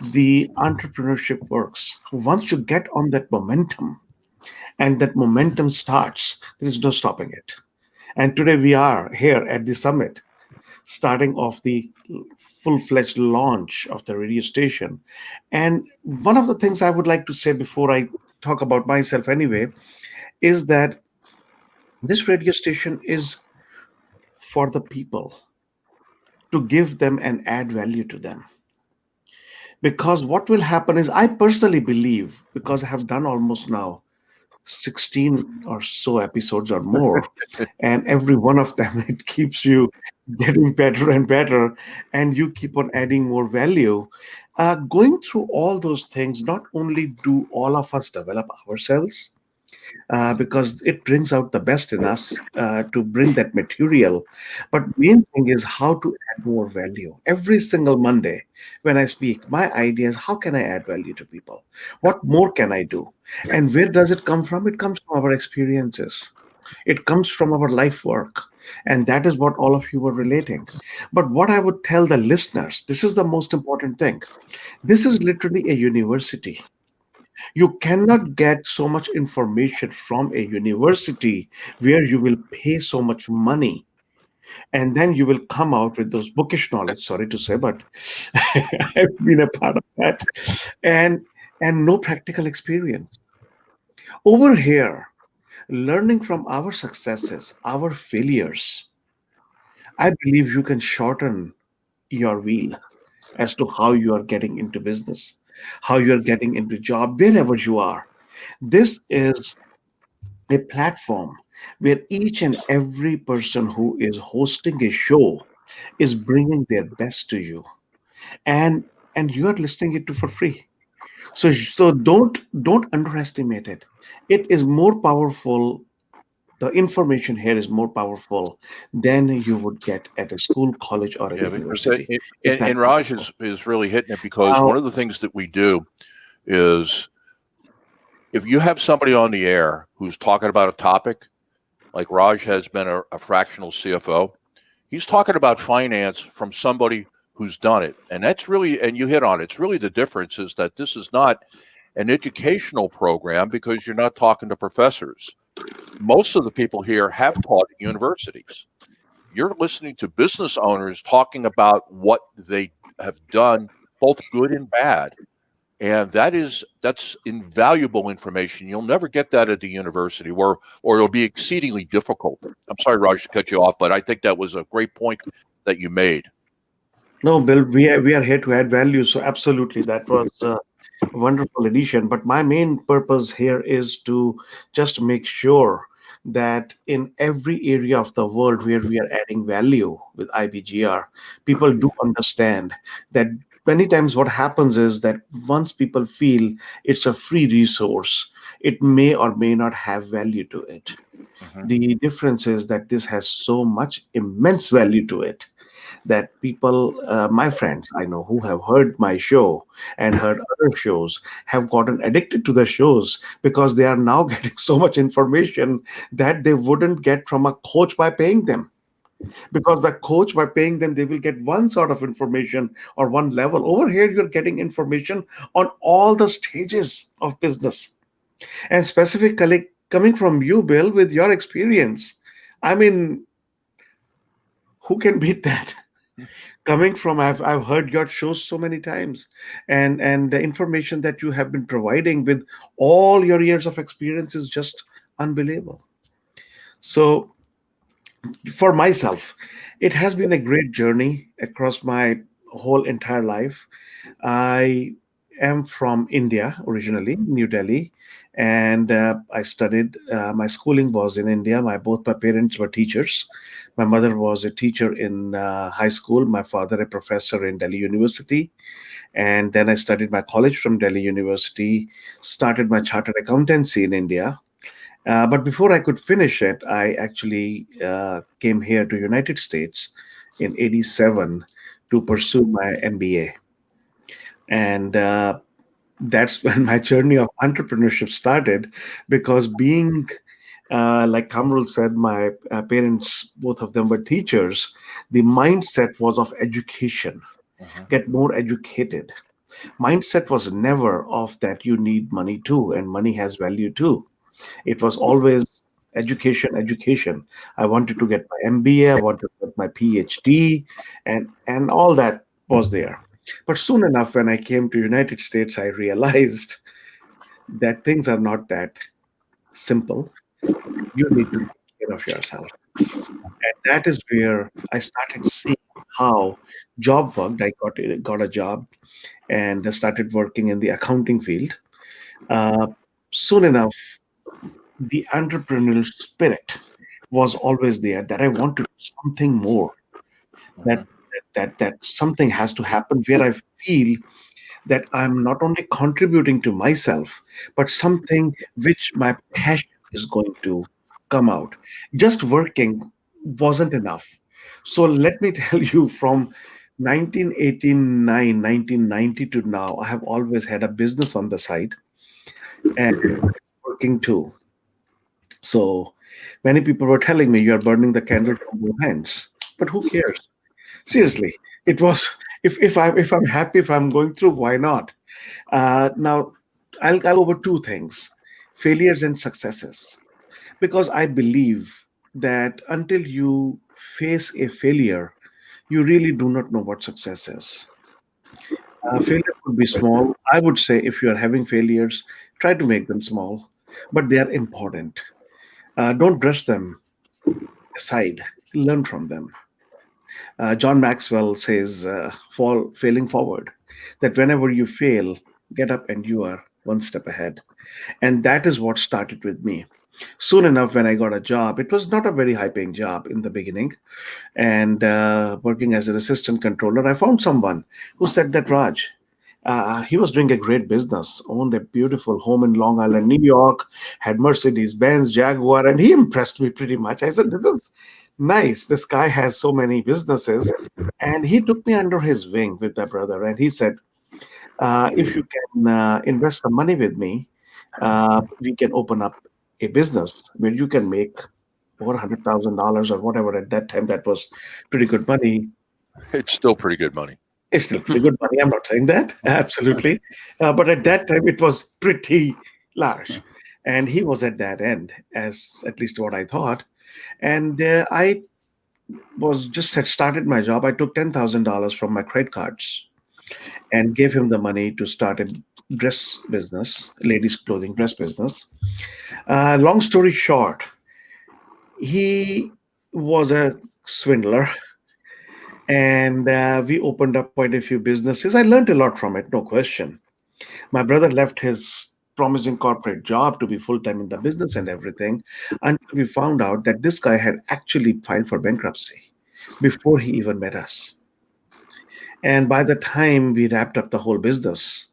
the entrepreneurship works. Once you get on that momentum, and that momentum starts, there is no stopping it. And today we are here at the summit, starting off the full-fledged launch of the radio station. And one of the things I would like to say before I talk about myself anyway, is that this radio station is for the people, to give them and add value to them. Because what will happen is, I personally believe, because I have done almost now 16 or so episodes or more, and every one of them, it keeps you getting better and better, and you keep on adding more value. Going through all those things, not only do all of us develop ourselves, because it brings out the best in us to bring that material. But main thing is how to add more value. Every single Monday when I speak, my idea is, how can I add value to people? What more can I do? And where does it come from? It comes from our experiences. It comes from our life work. And that is what all of you were relating. But what I would tell the listeners, this is the most important thing. This is literally a university. You cannot get so much information from a university where you will pay so much money, and then you will come out with those bookish knowledge. Sorry to say, but I've been a part of that, and no practical experience. Over here, learning from our successes, our failures, I believe you can shorten your wheel as to how you are getting into business, how you are getting into job, wherever you are. This is a platform where each and every person who is hosting a show is bringing their best to you, and you are listening it to for free. So don't underestimate it. It is more powerful. The information here is more powerful than you would get at a school, college, or a Yeah, because university. and Raj is really hitting it, because one of the things that we do is, if you have somebody on the air who's talking about a topic, like Raj has been a fractional CFO, he's talking about finance from somebody who's done it. And that's really, and you hit on it, it's really the difference is that this is not an educational program, because you're not talking to professors. Most of the people here have taught at universities. You're listening to business owners talking about what they have done, both good and bad. And that's invaluable information. You'll never get that at the university, or it'll be exceedingly difficult. I'm sorry, Raj, to cut you off, but I think that was a great point that you made. No, Bill, we are here to add value. So absolutely, that was a wonderful addition. But my main purpose here is to just make sure that in every area of the world where we are adding value with IBGR, people do understand that many times what happens is that once people feel it's a free resource, it may or may not have value to it. Mhm. The difference is that this has so much immense value to it that people, my friends I know who have heard my show and heard other shows, have gotten addicted to the shows because they are now getting so much information that they wouldn't get from a coach by paying them. Because by coach, by paying them, they will get one sort of information or one level. Over here, you're getting information on all the stages of business. And specifically coming from you, Bill, with your experience, I mean, who can beat that? Coming from, I've heard your shows so many times, and the information that you have been providing with all your years of experience is just unbelievable. So for myself, it has been a great journey across my whole entire life. I am from India originally, New Delhi, and I studied. My schooling was in India. My parents were teachers. My mother was a teacher in high school. My father a professor in Delhi University, and then I studied my college from Delhi University. Started my chartered accountancy in India. But before I could finish it, I actually came here to United States in '87 to pursue my MBA, and that's when my journey of entrepreneurship started. Because being like Kamrul said, my parents, both of them were teachers. The mindset was of education, Mhm. get more educated. Mindset was never of that you need money too, and money has value too. It was always education, education. I wanted to get my MBA, I wanted to get my PhD, and all that was there. But soon enough, when I came to United States, I realized that things are not that simple. You need to take care of yourself. And that is where I started seeing how job worked. I got a job and started working in the accounting field. Uh, Soon enough, the entrepreneurial spirit was always there, that I want to do something more, that Mhm. that something has to happen where I feel that I'm not only contributing to myself, but something which my passion is going to come out. Just working wasn't enough. So let me tell you, from 1989, 1990 to now, I have always had a business on the side and working too. So many people were telling me, you're burning the candle from both hands. But who cares? Seriously, it was, if I'm happy, if I'm going through, why not? Now, I'll go over two things: failures and successes. Because I believe that until you face a failure, you really do not know what success is. Failure could be small. I would say if you are having failures, try to make them small, but they are important. Don't brush them aside, learn from them. John Maxwell says, failing forward, that whenever you fail, get up and you are one step ahead. And that is what started with me. Soon enough, when I got a job, it was not a very high paying job in the beginning. And working as an assistant controller, I found someone who said that, Raj, he was doing a great business, owned a beautiful home in Long Island, New York, had Mercedes Benz, Jaguar, and he impressed me pretty much. I said, this is nice. This guy has so many businesses. And he took me under his wing with my brother, and he said, if you can invest some money with me, we can open up a business where you can make over $100,000 or whatever. At that time, that was pretty good money. It's still pretty good money. It's still pretty good money. I'm not saying that, absolutely. But at that time, it was pretty large. And he was at that end, as at least what I thought. And I was just had started my job. I took $10,000 from my credit cards and gave him the money to start a dress business, ladies' clothing dress business. Long story short, he was a swindler, and we opened up quite a few businesses. I learned a lot from it, no question. My brother left his promising corporate job to be full time in the business and everything until we found out that this guy had actually filed for bankruptcy before he even met us. And by the time we wrapped up the whole business,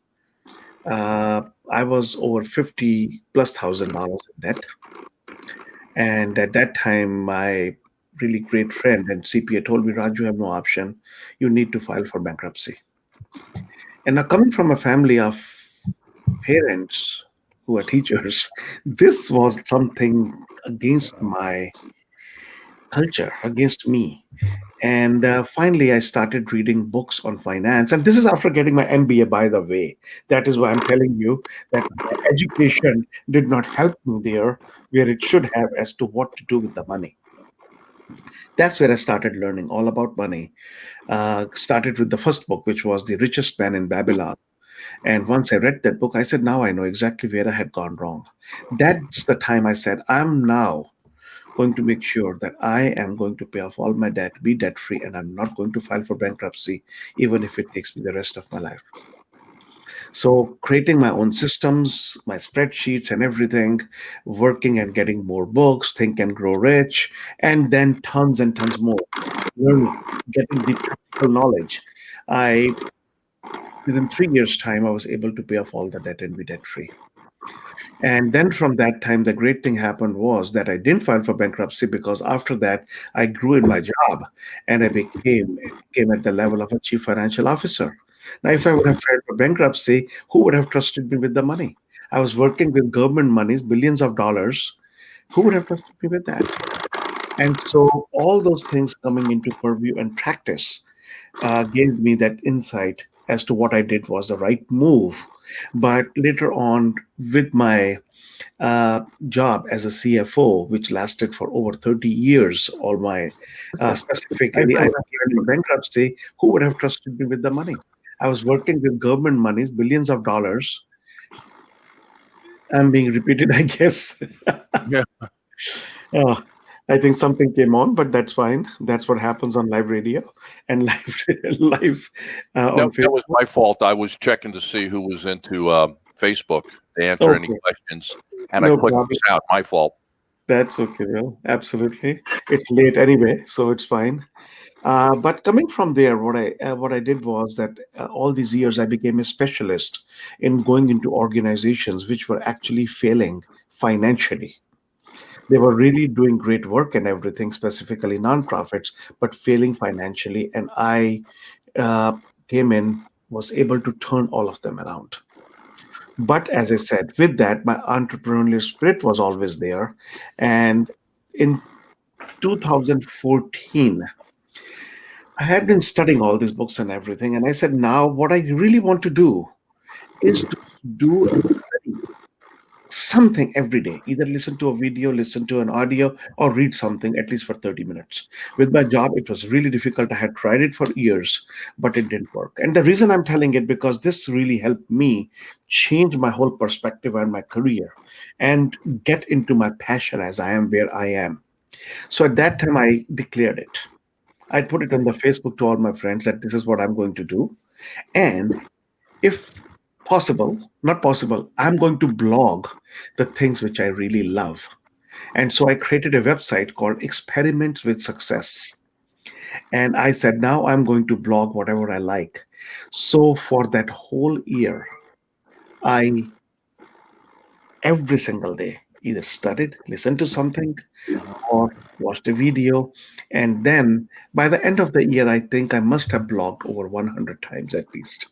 I was over 50 plus $1,000 in debt. And at that time, my really great friend and CPA told me, Raj, you have no option. You need to file for bankruptcy. And now, coming from a family of parents who are teachers, this was something against my culture, against me. And finally, I started reading books on finance. And this is after getting my MBA, by the way. That is why I'm telling you that my education did not help me there where it should have as to what to do with the money. That's where I started learning all about money. Started with the first book, which was The Richest Man in Babylon. And once I read that book, I said, now I know exactly where I had gone wrong. That's the time I said, I'm now going to make sure that I am going to pay off all my debt, be debt free, and I'm not going to file for bankruptcy, even if it takes me the rest of my life. So, creating my own systems, my spreadsheets, and everything, working and getting more books, Think and Grow Rich, and then tons and tons more, learning, getting the practical knowledge. I Within 3 years' time, I was able to pay off all the debt and be debt free. And then from that time, the great thing happened was that I didn't file for bankruptcy because after that, I grew in my job and I came at the level of a chief financial officer. Now, if I would have filed for bankruptcy, who would have trusted me with the money? I was working with government monies, billions of dollars. Who would have trusted me with that? And so all those things coming into purview and practice gave me that insight as to what I did was the right move. But later on, with my job as a CFO, which lasted for over 30 years, all my specifically, I filed for bankruptcy. Who would have trusted me with the money? I was working with government monies, billions of dollars. I'm being repeated, I guess. Yeah. Uh, I think something came on, but that's fine. That's what happens on live radio and live on That Facebook. was my fault. I was checking to see who was into Facebook to answer any Okay, questions, and I no clicked problem. this out. My fault. That's okay, Will. Absolutely. It's late anyway, so it's fine. But coming from there, what I did was that all these years I became a specialist in going into organizations which were actually failing financially. They were really doing great work and everything, specifically nonprofits, but failing financially. And I uh, came in, was able to turn all of them around. But as I said, with that, my entrepreneurial spirit was always there. And in 2014, I had been studying all these books and everything. And I said, now what I really want to do is to do and study something every day. Either listen to a video, listen to an audio, or read something at least for 30 minutes. With my job, it was really difficult. I had tried it for years, but it didn't work. And the reason I'm telling it because this really helped me change my whole perspective and my career and get into my passion as I am where I am. So at that time, I declared it. I put it on the Facebook to all my friends that this is what I'm going to do. And if possible, not possible, I'm going to blog the things which I really love. And so I created a website called Experiments with Success. And I said, now I'm going to blog whatever I like. So for that whole year, I every single day either studied, listened to something, or watched a video. And then by the end of the year, I think I must have blogged over 100 times at least.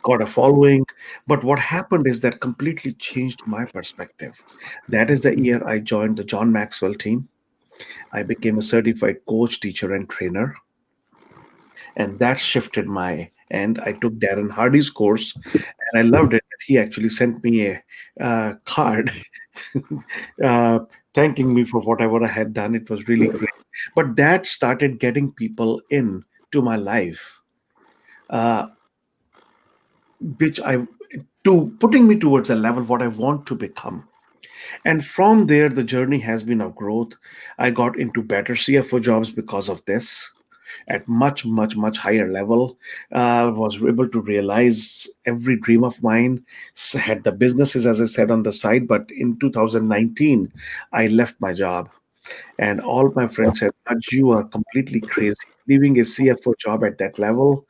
Got a following. But what happened is that completely changed my perspective. That is the year I joined the John Maxwell team. I became a certified coach, teacher, and trainer. And that shifted my and I took Darren Hardy's course, and I loved it. He actually sent me a card uh, thanking me for whatever I had done. It was really great. But that started getting people in to my life, uh, which I to putting me towards a level what I want to become. And from there, the journey has been of growth. I got into better CFO jobs because of this at much, much, much higher level. Was able to realize every dream of mine. Had the businesses, as I said, on the side. But in 2019, I left my job. And all my friends said, Raj, you are completely crazy. Leaving a CFO job at that level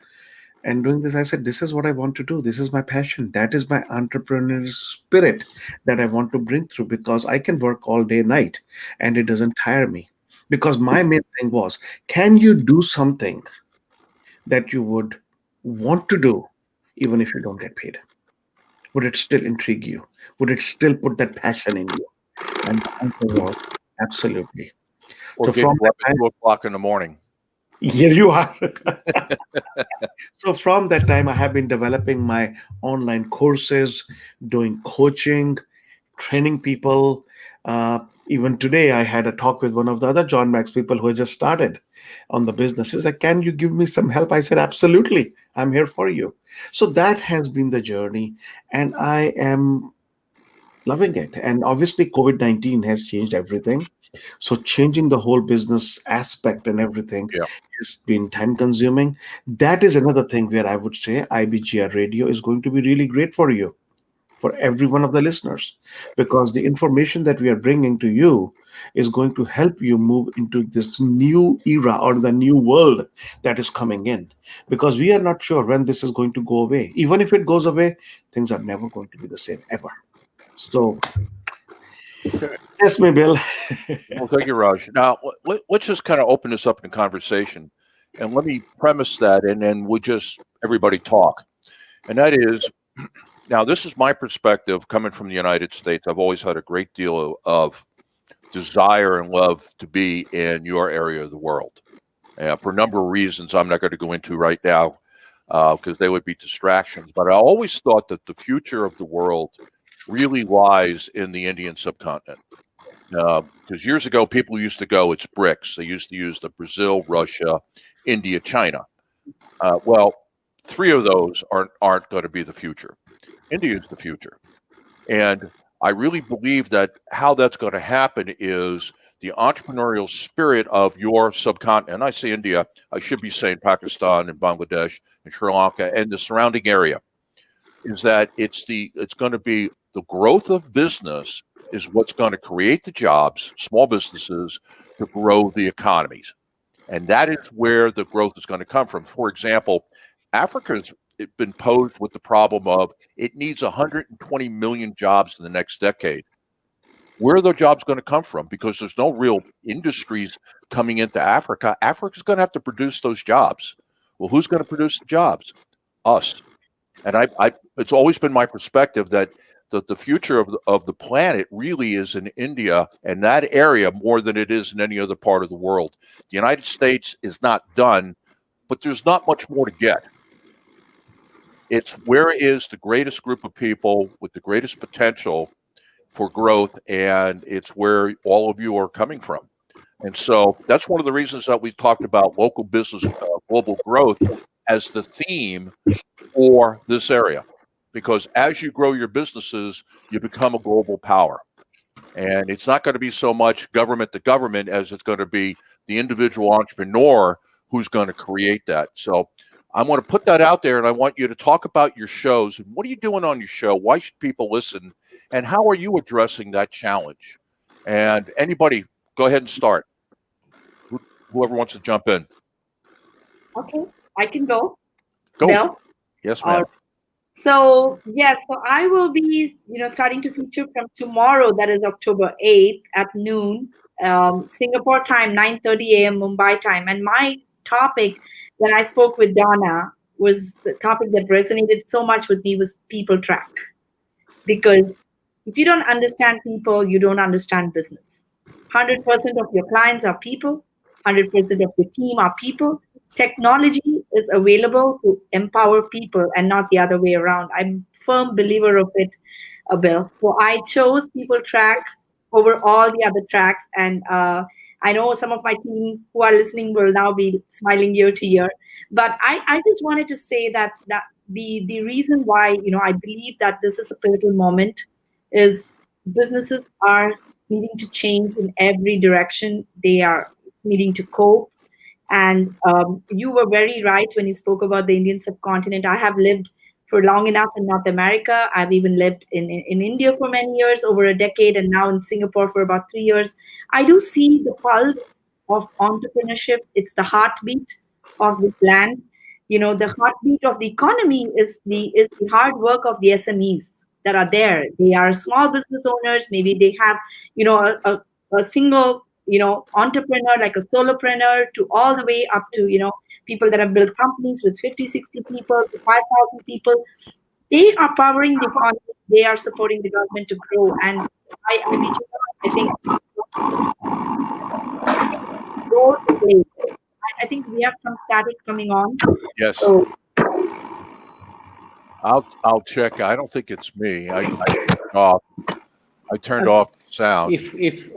and doing this, I said, this is what I want to do. This is my passion. That is my entrepreneurial spirit that I want to bring through, because I can work all day, night, and it doesn't tire me. Because my main thing was, can you do something that you would want to do even if you don't get paid? Would it still intrigue you? Would it still put that passion in you? And the answer was absolutely. Or So get from you up that at time, 2 o'clock in the morning. here you are. So from that time, I have been developing my online courses, doing coaching, training people. Even today, I had a talk with one of the other John Max people who had just started on the business. He was like, "Can you give me some help?" I said, "Absolutely, I'm here for you." So that has been the journey, and I am loving it. And obviously, COVID-19 has changed everything. So changing the whole business aspect and everything Yeah. has been time consuming. That is another thing where I would say IBGR radio is going to be really great for you, for every one of the listeners, because the information that we are bringing to you is going to help you move into this new era or the new world that is coming in, because we are not sure when this is going to go away. Even if it goes away, things are never going to be the same ever. So Okay. yes, my Bill. Well, thank you, Raj. Now, let's just kind of open this up in conversation, and let me premise that, and then we'll just everybody talk. And that is, now this is my perspective coming from the United States. I've always had a great deal of desire and love to be in your area of the world, for a number of reasons I'm not going to go into right now, because they would be distractions. But I always thought that the future of the world really lies in the Indian subcontinent. Because years ago, people used to go, it's BRICS. They used to use the Brazil, Russia, India, China. Well, three of those aren't going to be the future. India is the future. And I really believe that how that's going to happen is the entrepreneurial spirit of your subcontinent. And I say India, I should be saying Pakistan and Bangladesh and Sri Lanka and the surrounding area, is that it's going to be the growth of business is what's going to create the jobs, small businesses, to grow the economies. And that is where the growth is going to come from. For example, Africa's been posed with the problem of it needs 120 million jobs in the next decade. Where are those jobs going to come from? Because there's no real industries coming into Africa. Africa's going to have to produce those jobs. Well, who's going to produce the jobs? Us. And it's always been my perspective that the future of the planet really is in India and that area more than it is in any other part of the world. The United States is not done, but there's not much more to get. It's where is the greatest group of people with the greatest potential for growth, and it's where all of you are coming from. And so that's one of the reasons that we talked about local business, global growth as the theme for this area, because as you grow your businesses, you become a global power. And it's not going to be so much government to government as it's going to be the individual entrepreneur who's going to create that. So I want to put that out there, and I want you to talk about your shows. What are you doing on your show? Why should people listen? And how are you addressing that challenge? And anybody, go ahead and start. Whoever wants to jump in. Okay, I can go. Go. Bill? Yes, ma'am. So yes, so I will be, starting to feature from tomorrow, that is October 8th at noon, Singapore time, 9:30 a.m. Mumbai time. And my topic when I spoke with Donna was the topic that resonated so much with me was people track. Because if you don't understand people, you don't understand business. 100% of your clients are people, 100% of your team are people. Technology is available to empower people and not the other way around. I'm a firm believer of it, Bill. So I chose People Track over all the other tracks. And I know some of my team who are listening will now be smiling ear to ear. But I just wanted to say that the reason why, I believe that this is a pivotal moment is businesses are needing to change in every direction. They are needing to cope. And you were very right when you spoke about the Indian subcontinent. I have lived for long enough in North America. I've even lived in India for many years, over a decade, and now in Singapore for about 3 years. I do see the pulse of entrepreneurship. It's the heartbeat of this land. The heartbeat of the economy is the hard work of the SMEs that are there. They are small business owners. Maybe they have, a single entrepreneur, like a solopreneur, to all the way up to people that have built companies with 50, 60 people to 5,000 people. They are powering the economy. They are supporting the government to grow. And I think role to play. I think we have some static coming on. Yes. So I'll check. I don't think it's me. I turned off the sound. If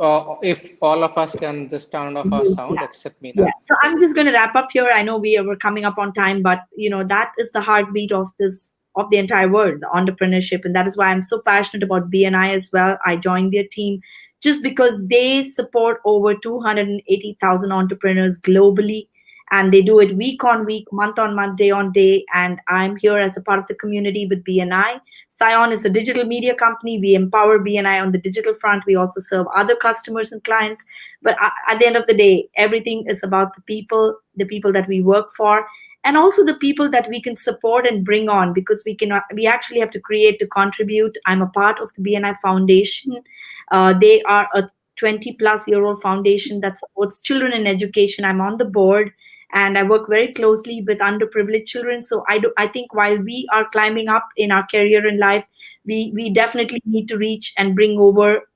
all of us can just turn off our sound, except Meena. Yeah. So I'm just going to wrap up here. I know we were coming up on time, but that is the heartbeat of the entire world, the entrepreneurship, and that is why I'm so passionate about BNI as well. I joined their team just because they support over 280,000 entrepreneurs globally, and they do it week on week, month on month, day on day. And I'm here as a part of the community with BNI. Scion is a digital media company. We empower BNI on the digital front. We also serve other customers and clients. But at the end of the day, everything is about the people that we work for, and also the people that we can support and bring on, because we actually have to create to contribute. I'm a part of the BNI Foundation. They are a 20-plus-year-old foundation that supports children in education. I'm on the board, and I work very closely with underprivileged children. So I think while we are climbing up in our career in life, we definitely need to reach and bring over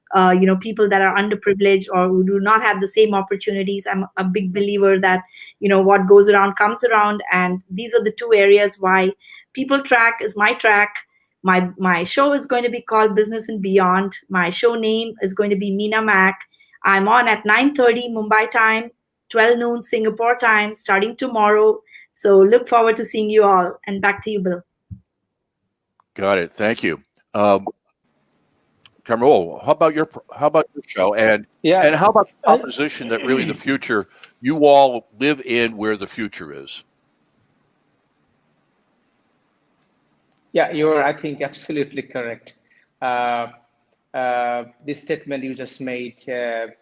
people that are underprivileged or who do not have the same opportunities. I'm a big believer that what goes around comes around, and these are the two areas why People Track is my track. My show is going to be called Business and Beyond. My show name is going to be Meena Mac. I'm on at 9:30 Mumbai time, 12 noon Singapore time, starting tomorrow. So look forward to seeing you all. And back to you, Bill. Got it. Thank you. Kamrul, how about your show, and how about the proposition that really the future, you all live in where the future is? Yeah, you're, I think, absolutely correct. This statement you just made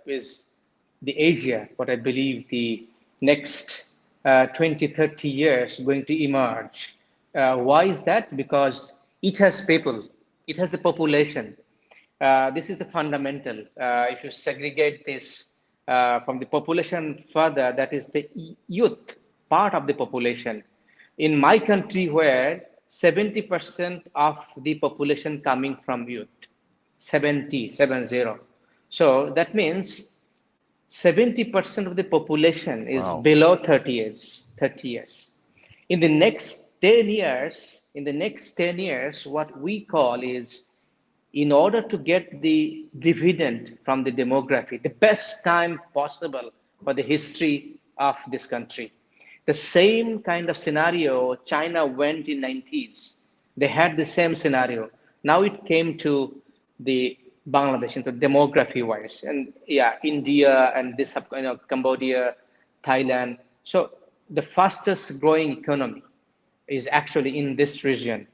is the Asia, what I believe the next 20, 30 years going to emerge. Why is that? Because it has people, it has the population. This is the fundamental. If you segregate this from the population further, that is the youth part of the population. In my country, where 70% of the population coming from youth, 70. So that means 70% of the population is below 30 years. In the next 10 years, what we call is, in order to get the dividend from the demography, the best time possible for the history of this country. The same kind of scenario China went in 90s. They had the same scenario. Now it came to the Bangladesh, into demography wise, and India and this, Cambodia, Thailand. So the fastest growing economy is actually in this region.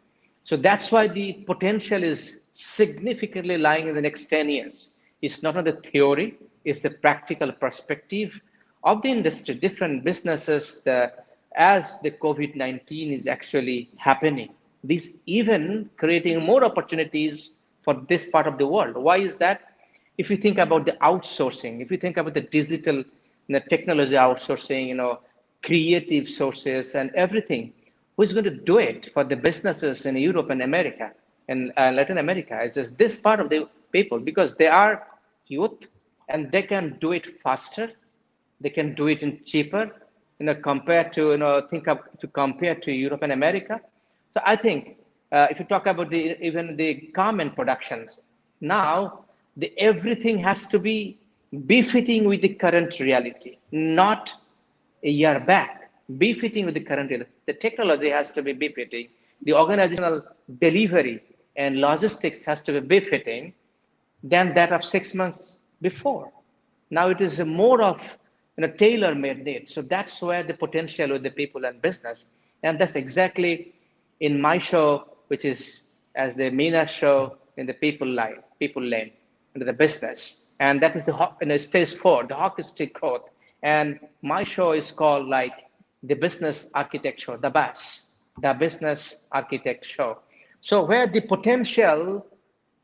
So that's why the potential is significantly lying in the next 10 years. It's not only the theory, it's the practical perspective of the industry, different businesses, as the COVID-19 is actually happening. This even creating more opportunities for this part of the world. Why is that? If you think about the outsourcing, if you think about the digital, technology outsourcing, creative sources and everything, who's going to do it for the businesses in Europe and America and Latin America? It's just this part of the people, because they are youth and they can do it faster. They can do it in cheaper, compared to, compare to Europe and America. So I think if you talk about even the garment productions, now everything has to be befitting with the current reality, not a year back, befitting with the current reality. The technology has to be befitting. the organizational delivery and logistics has to be befitting than that of 6 months before. Now it is more of tailor-made needs. So that's where the potential with the people and business, and that's exactly in my show, which is as the Meena show in the people lane, into the business, and that is the stage 4, the hockey stick growth. And my show is called like the business architecture, the BAS, the business architect show. So where the potential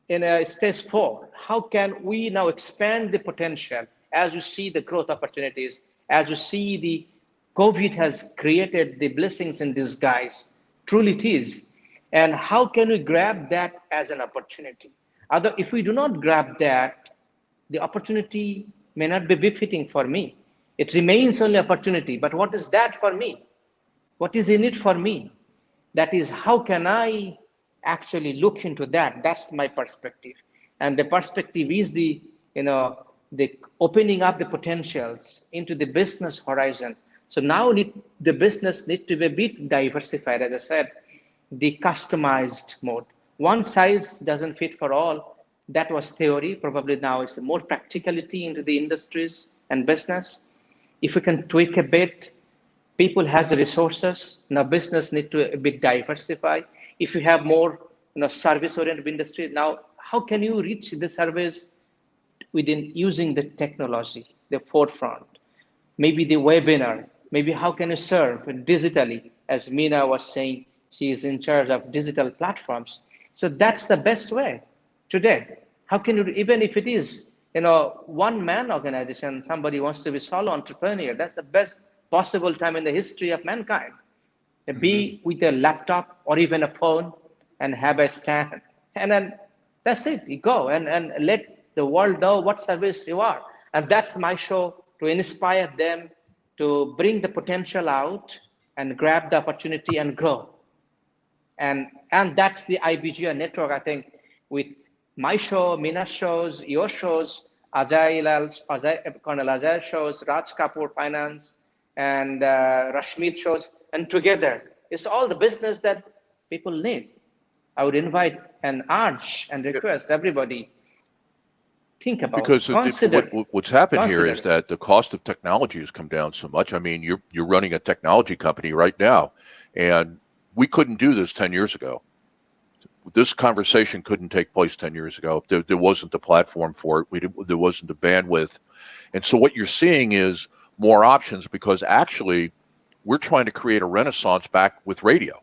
in a stage 4, how can we now expand the potential as you see the growth opportunities, as you see the COVID has created the blessings in disguise, truly it is. And how can we grab that as an opportunity? If we do not grab that, the opportunity may not be befitting for me. It remains only opportunity, but what is that for me? What is in it for me? That is, how can I actually look into that? That's my perspective. And the perspective is the opening up the potentials into the business horizon. So now the business needs to be a bit diversified, as I said, the customized mode. One size doesn't fit for all. That was theory. Probably now it's more practicality into the industries and business. If we can tweak a bit, people has the resources. Now business need to a bit diversify. If you have more service-oriented industry, now how can you reach the service within using the technology, the forefront? Maybe the webinar. Maybe how can you serve digitally? As Meena was saying, she is in charge of digital platforms. So that's the best way today. How can you, even if it is one-man organization, somebody wants to be solo entrepreneur, that's the best possible time in the history of mankind. Be with a laptop or even a phone and have a stand. And then that's it, you go and let the world know what service you are. And that's my show, to inspire them to bring the potential out and grab the opportunity and grow. And that's the IBGR network, I think, with my show, Meena's shows, your shows, Ajai Lal, Colonel Ajay shows, Raj Kapur Finance, and Rashmeet shows, and together, it's all the business that people need. I would invite and urge and request everybody, think about, because consider. What's happened here is that the cost of technology has come down so much. I mean, you're running a technology company right now, and we couldn't do this 10 years ago. This conversation couldn't take place 10 years ago. There wasn't the platform for it. There wasn't the bandwidth. And so what you're seeing is more options, because actually we're trying to create a renaissance back with radio.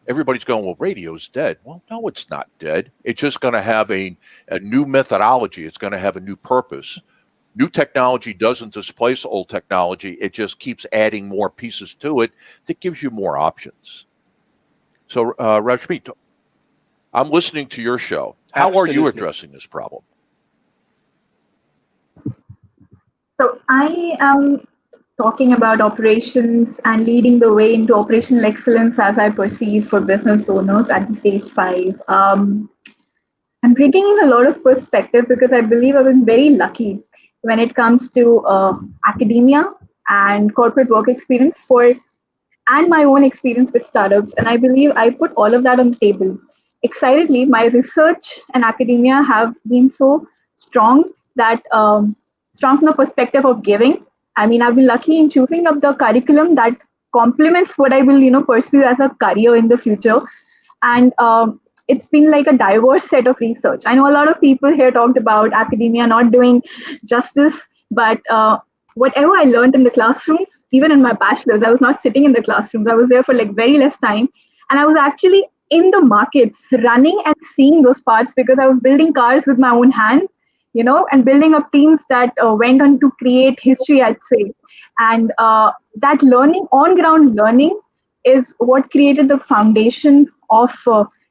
Everybody's going, well, radio's dead. Well, no, it's not dead. It's just going to have a new methodology. It's going to have a new purpose. New technology doesn't displace old technology. It just keeps adding more pieces to it that gives you more options. So, Rashmeet, I'm listening to your show. How are you addressing this problem? So I am talking about operations and leading the way into operational excellence as I perceive for business owners at the stage 5. I'm bringing in a lot of perspective because I believe I've been very lucky when it comes to academia and corporate work experience and my own experience with startups. And I believe I put all of that on the table. Excitedly, my research and academia have been so strong that strong from the perspective of giving. I mean, I've been lucky in choosing up the curriculum that complements what I will, pursue as a career in the future. And it's been like a diverse set of research. I know a lot of people here talked about academia not doing justice, but whatever I learned in the classrooms, even in my bachelor's, I was not sitting in the classrooms. I was there for like very less time. And I was actually in the markets running and seeing those parts because I was building cars with my own hand, and building up teams that went on to create history, I'd say. And that learning, on-ground learning, is what created the foundation of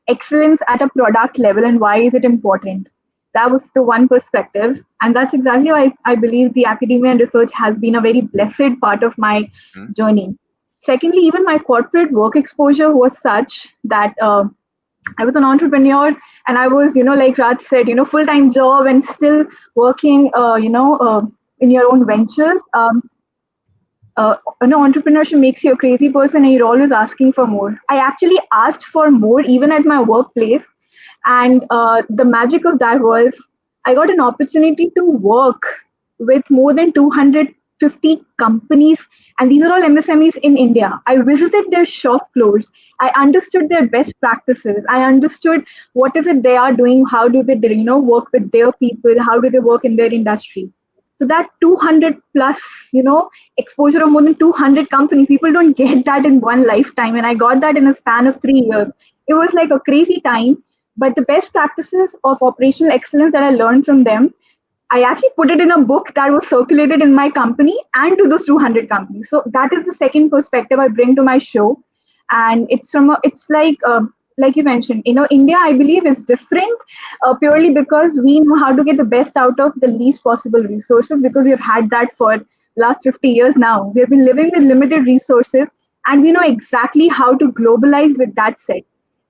excellence at a product level. And why is it important? That was the one perspective. And that's exactly why I believe the academia and research has been a very blessed part of my journey. Secondly, even my corporate work exposure was such that I was an entrepreneur, and I was, like Raj said, full-time job and still working, in your own ventures. entrepreneurship makes you a crazy person and you're always asking for more. I actually asked for more even at my workplace. And the magic of that was I got an opportunity to work with more than 250 companies. And these are all MSMEs in India. I visited their shop floors. I understood their best practices. I understood what is it they are doing, how do they work with their people, how do they work in their industry. So that 200 plus, exposure of more than 200 companies, people don't get that in one lifetime. And I got that in a span of 3 years. It was like a crazy time. But the best practices of operational excellence that I learned from them, I actually put it in a book that was circulated in my company and to those 200 companies. So that is the second perspective I bring to my show. And it's like you mentioned, India, I believe, is different purely because we know how to get the best out of the least possible resources, because we've had that for last 50 years now. We've been living with limited resources and we know exactly how to globalize with that set.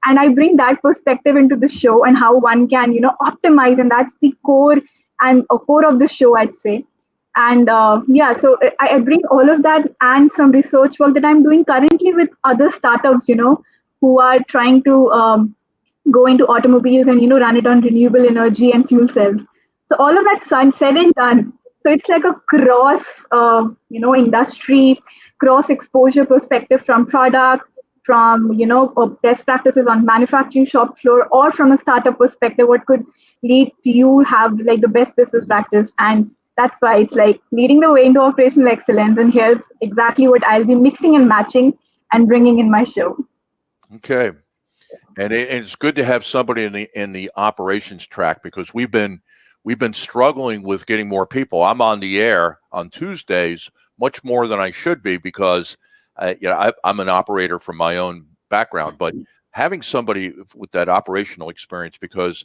And I bring that perspective into the show and how one can, optimize. And that's the core and a core of the show, I'd say. And so I bring all of that and some research work that I'm doing currently with other startups, who are trying to go into automobiles and, run it on renewable energy and fuel cells. So all of that said and done. So it's like a cross, industry, cross exposure perspective from product, from, best practices on manufacturing shop floor, or from a startup perspective, what could lead to you have like the best business practice. And that's why it's like leading the way into operational excellence. And here's exactly what I'll be mixing and matching and bringing in my show. Okay. And it's good to have somebody in the operations track, because we've been struggling with getting more people. I'm on the air on Tuesdays much more than I should be, because I'm an operator from my own background, but having somebody with that operational experience, because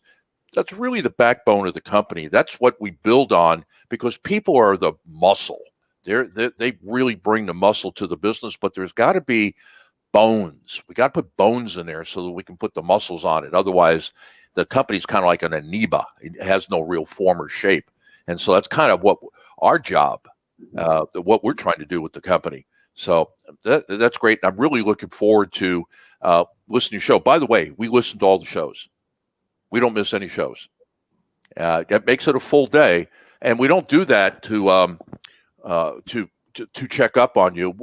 that's really the backbone of the company. That's what we build on, because people are the muscle. They really bring the muscle to the business, but there's got to be bones. We got to put bones in there so that we can put the muscles on it. Otherwise, the company's kind of like an amoeba. It has no real form or shape. And so that's kind of what our job, what we're trying to do with the company. So that's great. I'm really looking forward to listening to the show. By the way, we listen to all the shows. We don't miss any shows. That makes it a full day, and we don't do that to check up on you.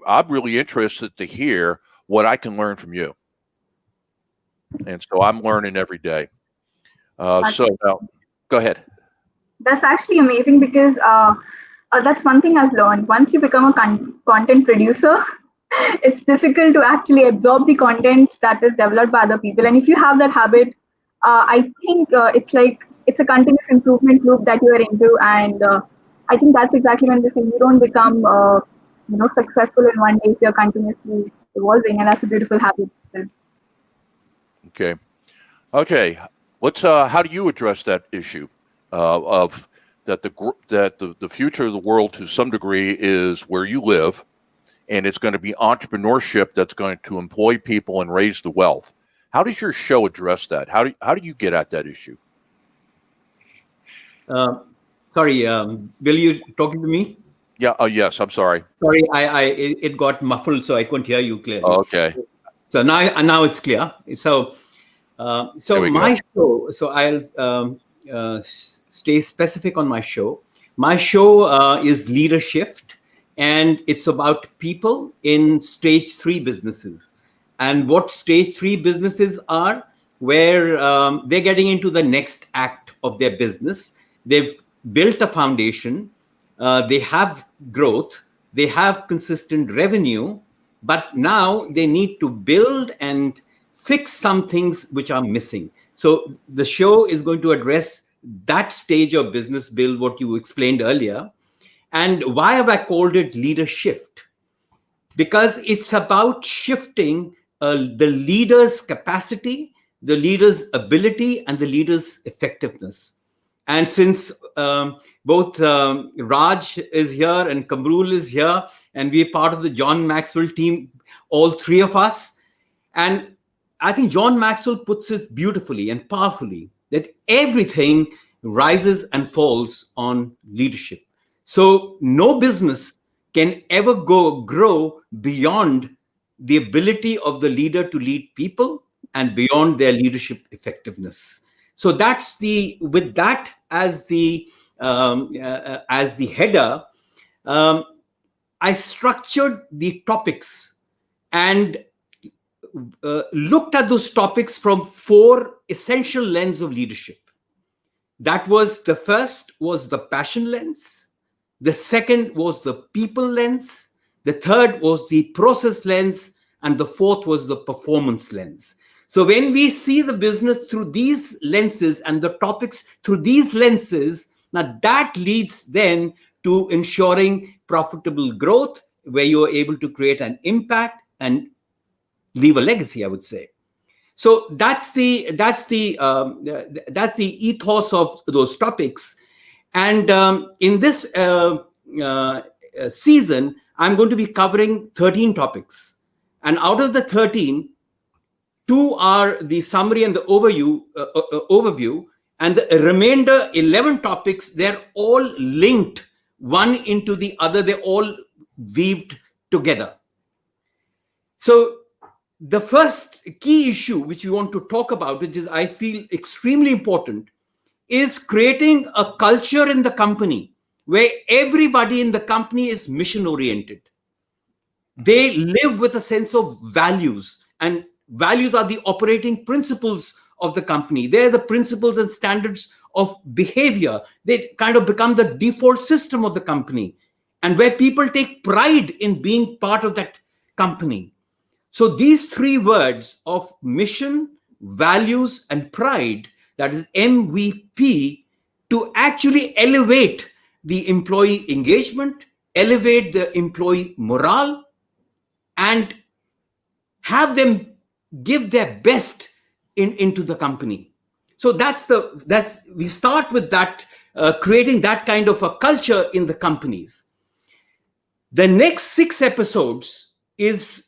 I'm really interested to hear what I can learn from you, and so I'm learning every day. So go ahead. That's actually amazing, because that's one thing I've learned. Once you become a content producer, it's difficult to actually absorb the content that is developed by other people. And if you have that habit, I think it's a continuous improvement loop that you are into. And I think that's exactly when they say you don't become successful in one day if you're continuously evolving. And that's a beautiful habit. Okay. Let's. How do you address that issue of that the future of the world to some degree is where you live, and it's going to be entrepreneurship that's going to employ people and raise the wealth? How does your show address that? How do you get at that issue? Sorry, Bill, you talking to me? Yeah. Yes. I'm sorry. Sorry, it got muffled, so I couldn't hear you clearly. Oh, okay. So now it's clear. So my show. So I'll stay specific on my show. My show is Leadership, and it's about people in stage 3 businesses. And what stage 3 businesses are, where they're getting into the next act of their business. They've built a foundation. They have growth. They have consistent revenue. But now they need to build and fix some things which are missing. So the show is going to address that stage of business, Bill, what you explained earlier. And why have I called it Leadership? Because it's about shifting the leader's capacity, the leader's ability, and the leader's effectiveness. And since both Raj is here and Kamrul is here, and we're part of the John Maxwell team, all three of us, and I think John Maxwell puts it beautifully and powerfully that everything rises and falls on leadership. So no business can ever grow beyond the ability of the leader to lead people and beyond their leadership effectiveness. So that's with that as the header, I structured the topics and looked at those topics from 4 essential lenses of leadership. That was, the first was the passion lens. The second was the people lens. The third was the process lens. And the fourth was the performance lens. So when we see the business through these lenses and the topics through these lenses, now that leads then to ensuring profitable growth, where you're able to create an impact and leave a legacy, I would say. So that's the ethos of those topics. And in this season, I'm going to be covering 13 topics. And out of the 13, 2 are the summary and the overview, and the remainder 11 topics, they're all linked one into the other. They're all weaved together. So the first key issue which we want to talk about, which is I feel extremely important, is creating a culture in the company where everybody in the company is mission oriented. They live with a sense of values, and values are the operating principles of the company. They're the principles and standards of behavior. They kind of become the default system of the company, and where people take pride in being part of that company. So these 3 words of mission, values, and pride, that is MVP, to actually elevate the employee engagement, elevate the employee morale, and have them give their best into the company. So we start with that, creating that kind of a culture in the companies. The next 6 episodes is,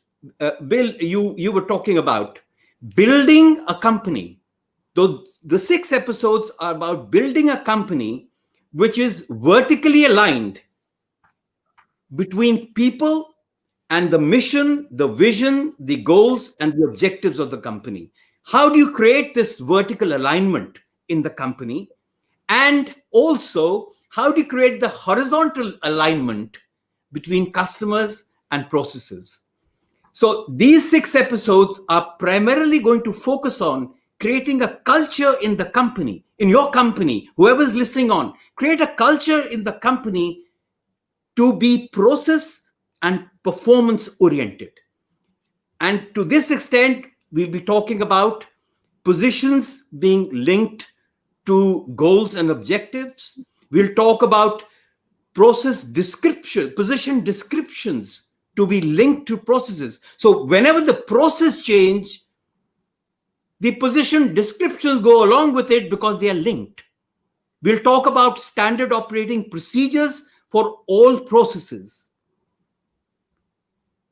Bill, you were talking about building a company. The 6 episodes are about building a company which is vertically aligned between people and the mission, the vision, the goals, and the objectives of the company. How do you create this vertical alignment in the company? And also, how do you create the horizontal alignment between customers and processes? So these 6 episodes are primarily going to focus on creating a culture in the company, in your company, whoever's listening on, create a culture in the company to be process and performance oriented. And to this extent, we'll be talking about positions being linked to goals and objectives. We'll talk about process description, position descriptions to be linked to processes. So whenever the process change, the position descriptions go along with it because they are linked. We'll talk about standard operating procedures for all processes.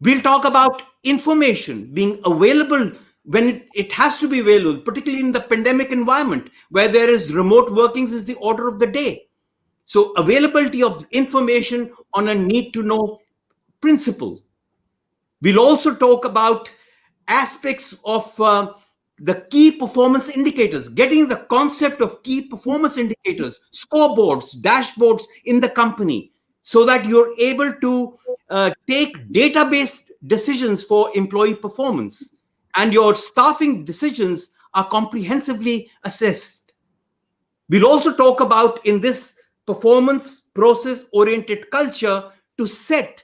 We'll talk about information being available when it has to be available, particularly in the pandemic environment where there is remote workings is the order of the day. So availability of information on a need to know principle. We'll also talk about aspects of the key performance indicators, getting the concept of key performance indicators, scoreboards, dashboards in the company, so that you're able to take data-based decisions for employee performance, and your staffing decisions are comprehensively assessed. We'll also talk about, in this performance process-oriented culture, to set,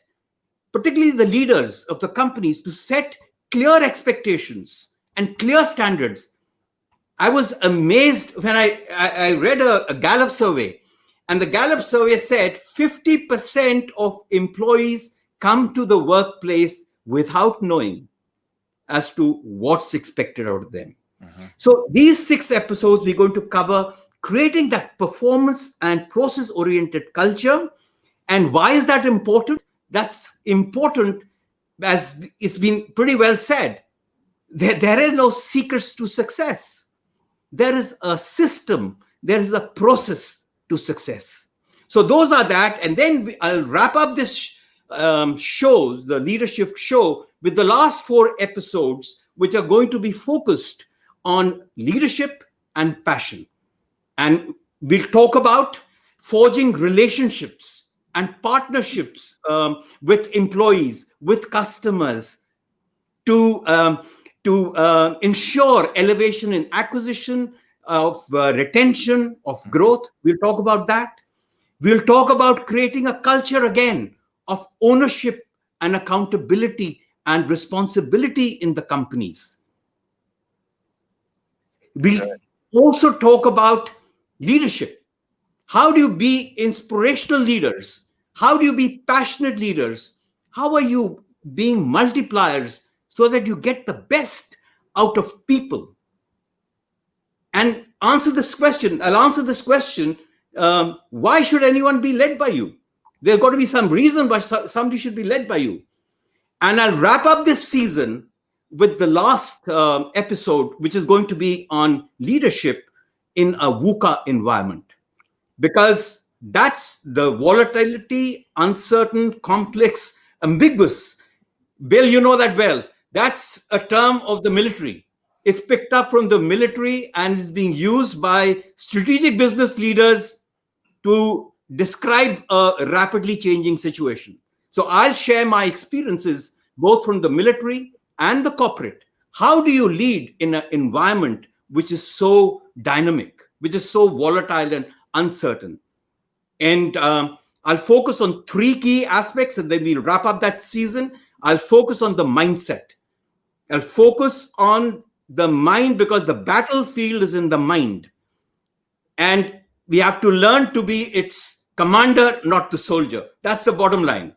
particularly the leaders of the companies, to set clear expectations and clear standards. I was amazed when I read a Gallup survey, and the Gallup survey said 50% of employees come to the workplace without knowing as to what's expected out of them. So these 6 episodes, we're going to cover creating that performance and process-oriented culture. And why is that important? That's important, as it's been pretty well said. There is no secrets to success. There is a system. There is a process to success. So those are that. And then I'll wrap up this shows, the leadership show, with the last 4 episodes, which are going to be focused on leadership and passion. And we'll talk about forging relationships and partnerships with employees, with customers, to ensure elevation in acquisition, of retention, of growth. We'll talk about that. We'll talk about creating a culture again of ownership and accountability and responsibility in the companies. We'll also talk about leadership. How do you be inspirational leaders? How do you be passionate leaders? How are you being multipliers so that you get the best out of people? And answer this question. I'll answer this question. Why should anyone be led by you? There's got to be some reason why somebody should be led by you. And I'll wrap up this season with the last episode, which is going to be on leadership in a VUCA environment. Because that's the volatility, uncertain, complex, ambiguous. Bill, you know that well. That's a term of the military. It's picked up from the military and is being used by strategic business leaders to describe a rapidly changing situation. So I'll share my experiences both from the military and the corporate. How do you lead in an environment which is so dynamic, which is so volatile and uncertain? And I'll focus on 3 key aspects, and then we'll wrap up that season. I'll focus on the mindset. I'll focus on the mind, because the battlefield is in the mind. And we have to learn to be its commander, not the soldier. That's the bottom line.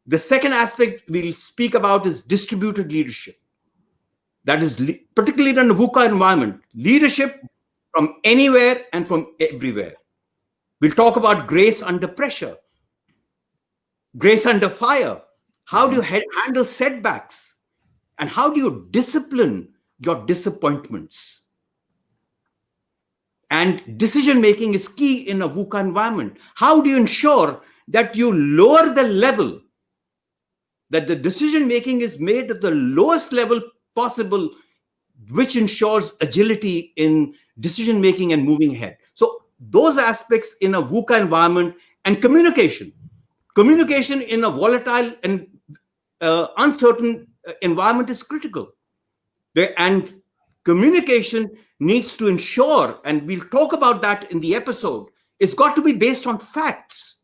The second aspect we'll speak about is distributed leadership. That is particularly in the VUCA environment, leadership from anywhere and from everywhere. We'll talk about grace under pressure, grace under fire. How do you handle setbacks? And how do you discipline your disappointments? And decision-making is key in a VUCA environment. How do you ensure that you lower the level, that the decision-making is made at the lowest level possible, which ensures agility in decision-making and moving ahead? So those aspects in a VUCA environment, and communication. Communication in a volatile and uncertain environment is critical. And communication needs to ensure, and we'll talk about that in the episode, it's got to be based on facts,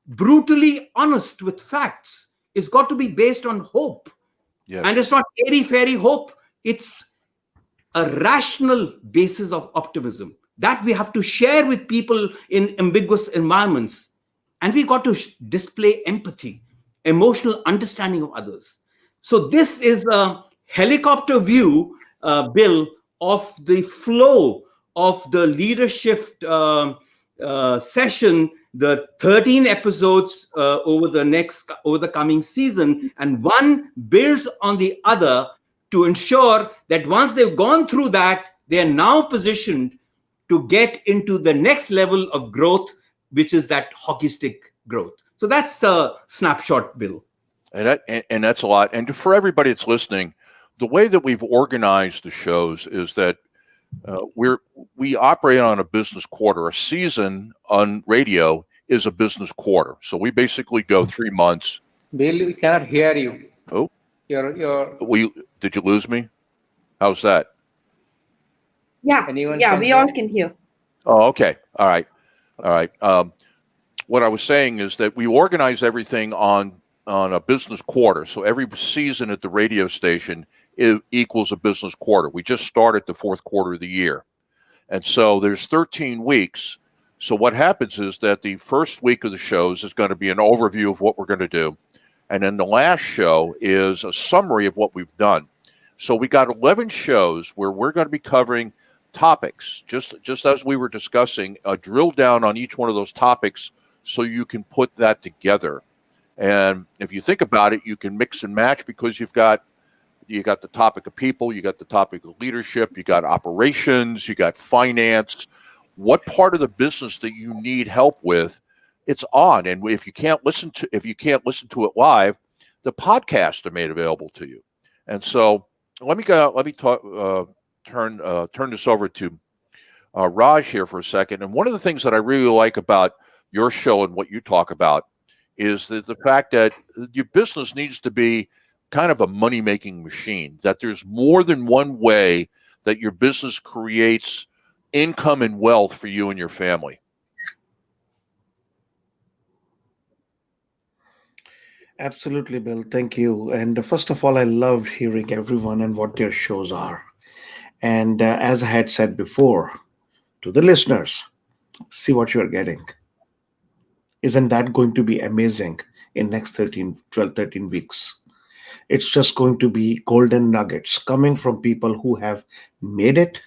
brutally honest with facts. It's got to be based on hope. Yes. And it's not airy-fairy hope. It's a rational basis of optimism that we have to share with people in ambiguous environments. And we got to display empathy, emotional understanding of others. So this is a helicopter view, Bill, of the flow of the leadership session, the 13 episodes over the coming season, and one builds on the other to ensure that once they've gone through that, they are now positioned to get into the next level of growth, which is that hockey stick growth. So that's a snapshot, Bill. And that's a lot. And for everybody that's listening, the way that we've organized the shows is that we operate on a business quarter. A season on radio is a business quarter. So we basically go 3 months. Bill, we cannot hear you. Oh, did you lose me? How's that? Yeah, we all can hear. Oh, okay. All right. What I was saying is that we organize everything on a business quarter. So every season at the radio station equals a business quarter. We just started the 4th quarter of the year. And so there's 13 weeks. So what happens is that the first week of the shows is going to be an overview of what we're going to do. And then the last show is a summary of what we've done. So we got 11 shows where we're going to be covering topics, just as we were discussing, a drill down on each one of those topics so you can put that together. And if you think about it, you can mix and match because you got the topic of people, you got the topic of leadership, you got operations, you got finance. What part of the business that you need help with, it's on. And if you can't listen to it live, the podcasts are made available to you. And so let me talk turn this over to Raj here for a second. And one of the things that I really like about your show and what you talk about is that the fact that your business needs to be kind of a money-making machine, that there's more than one way that your business creates income and wealth for you and your family. Absolutely, Bill. Thank you. And first of all, I loved hearing everyone and what their shows are. And as I had said before to the listeners, see what you're getting. Isn't that going to be amazing in next 13, 12, 13 weeks? It's just going to be golden nuggets coming from people who have made it,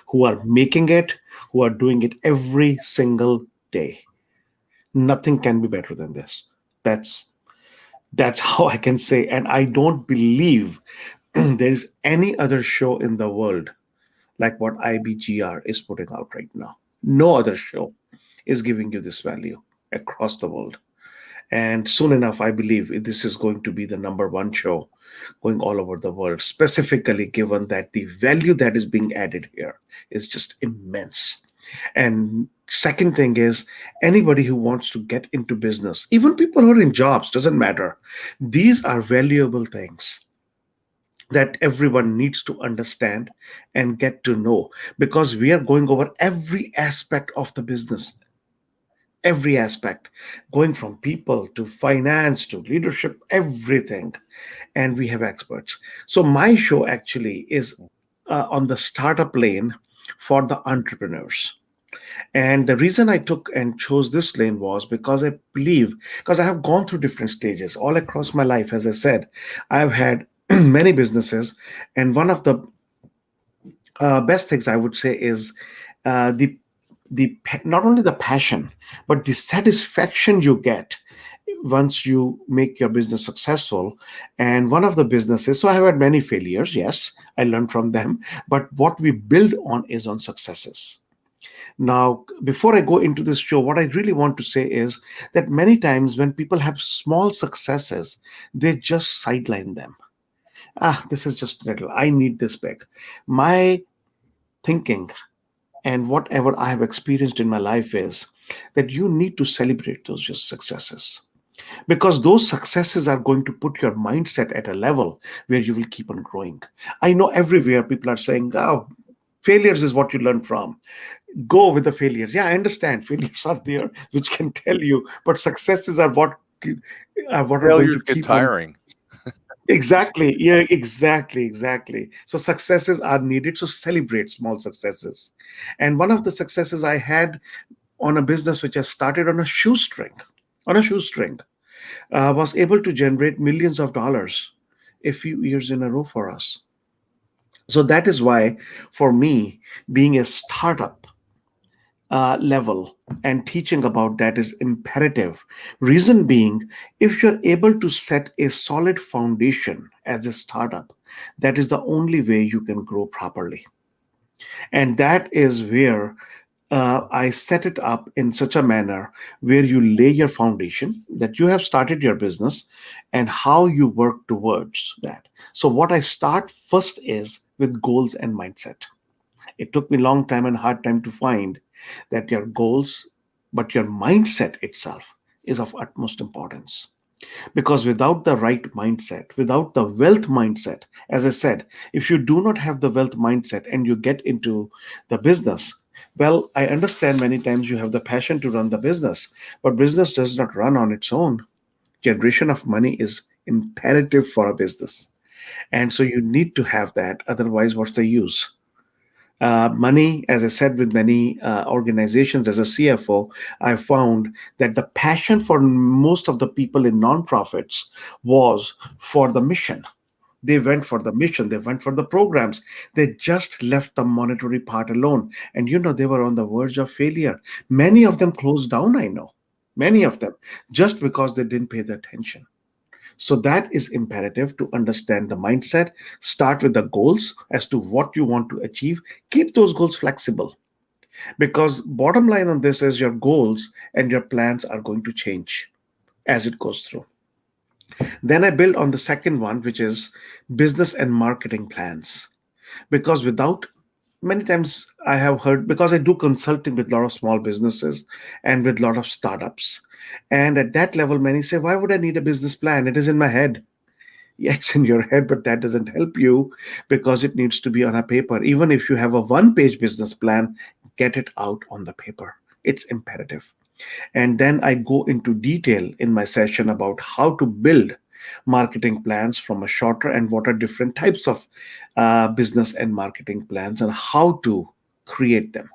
who are making it, who are doing it every single day. Nothing can be better than this. That's how I can say. And I don't believe there is any other show in the world like what IBGR is putting out right now. No other show is giving you this value across the world. And soon enough, I believe this is going to be the number one show going all over the world, specifically given that the value that is being added here is just immense. And second thing is, anybody who wants to get into business, even people who are in jobs, doesn't matter. These are valuable things that everyone needs to understand and get to know, because we are going over every aspect of the business, every aspect, going from people to finance to leadership, everything. And we have experts. So my show actually is on the startup lane for the entrepreneurs. And the reason I took and chose this lane was because I believe, because I have gone through different stages all across my life. As I said, I've had many businesses, and one of the best things I would say is not only the passion, but the satisfaction you get once you make your business successful. And one of the businesses, so I have had many failures, yes, I learned from them, but what we build on is on successes. Now, before I go into this show, what I really want to say is that many times when people have small successes, they just sideline them. This is just little, I need this big. My thinking and whatever I have experienced in my life is that you need to celebrate those just successes, because those successes are going to put your mindset at a level where you will keep on growing. I know everywhere people are saying, oh, failures is what you learn from. Go with the failures. Yeah, I understand failures are there which can tell you, but successes are what are going Failures to get keep on. tiring. Exactly. Yeah, exactly. So successes are needed. So celebrate small successes. And one of the successes I had on a business which I started on a shoestring, was able to generate millions of dollars a few years in a row for us. So that is why, for me, being a startup level and teaching about that is imperative. Reason being, if you're able to set a solid foundation as a startup, that is the only way you can grow properly. And that is where I set it up in such a manner where you lay your foundation, that you have started your business and how you work towards that. So, what I start first is with goals and mindset. It took me a long time and hard time to find that your goals, but your mindset itself is of utmost importance. Because without the right mindset, without the wealth mindset, as I said, if you do not have the wealth mindset and you get into the business, well, I understand many times you have the passion to run the business, but business does not run on its own. Generation of money is imperative for a business. And so you need to have that. Otherwise, what's the use? Money, as I said, with many organizations as a CFO, I found that the passion for most of the people in nonprofits was for the mission. They went for the mission, they went for the programs. They just left the monetary part alone. And they were on the verge of failure. Many of them closed down, I know. Many of them, just because they didn't pay the attention. So that is imperative to understand the mindset. Start with the goals as to what you want to achieve. Keep those goals flexible. Because bottom line on this is your goals and your plans are going to change as it goes through. Then I build on the second one, which is business and marketing plans. Because without, many times I have heard, because I do consulting with a lot of small businesses and with a lot of startups. And at that level, many say, why would I need a business plan? It is in my head. Yeah, it's in your head, but that doesn't help you because it needs to be on a paper. Even if you have a one-page business plan, get it out on the paper. It's imperative. And then I go into detail in my session about how to build marketing plans from a shorter and what are different types of business and marketing plans and how to create them.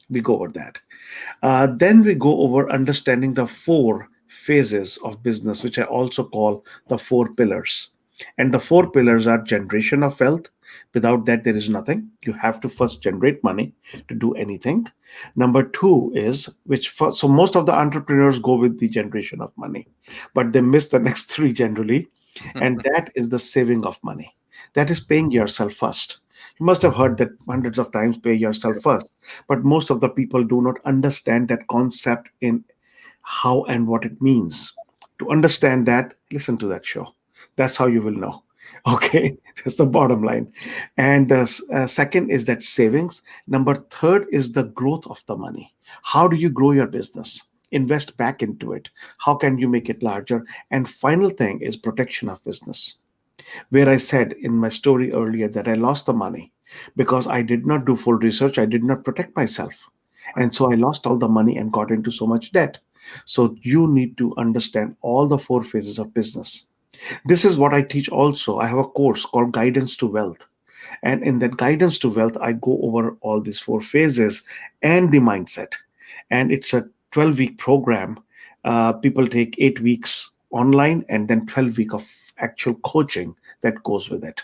We go over that. Then we go over understanding the four phases of business, which I also call the four pillars. And the four pillars are generation of wealth. Without that, there is nothing. You have to first generate money to do anything. Number two is, so most of the entrepreneurs go with the generation of money, but they miss the next three generally. And that is the saving of money. That is paying yourself first. You must have heard that hundreds of times, pay yourself first. But most of the people do not understand that concept in how and what it means. To understand that, listen to that show. That's how you will know. Okay, that's the bottom line. And the second is that savings. Number third is the growth of the money. How do you grow your business? Invest back into it. How can you make it larger? And final thing is protection of business, where I said in my story earlier that I lost the money because I did not do full research. I did not protect myself. And so I lost all the money and got into so much debt. So you need to understand all the four phases of business. This is what I teach also. I have a course called Guidance to Wealth. And in that Guidance to Wealth, I go over all these four phases and the mindset. And it's a 12-week program. People take 8 weeks online and then 12 week of actual coaching that goes with it.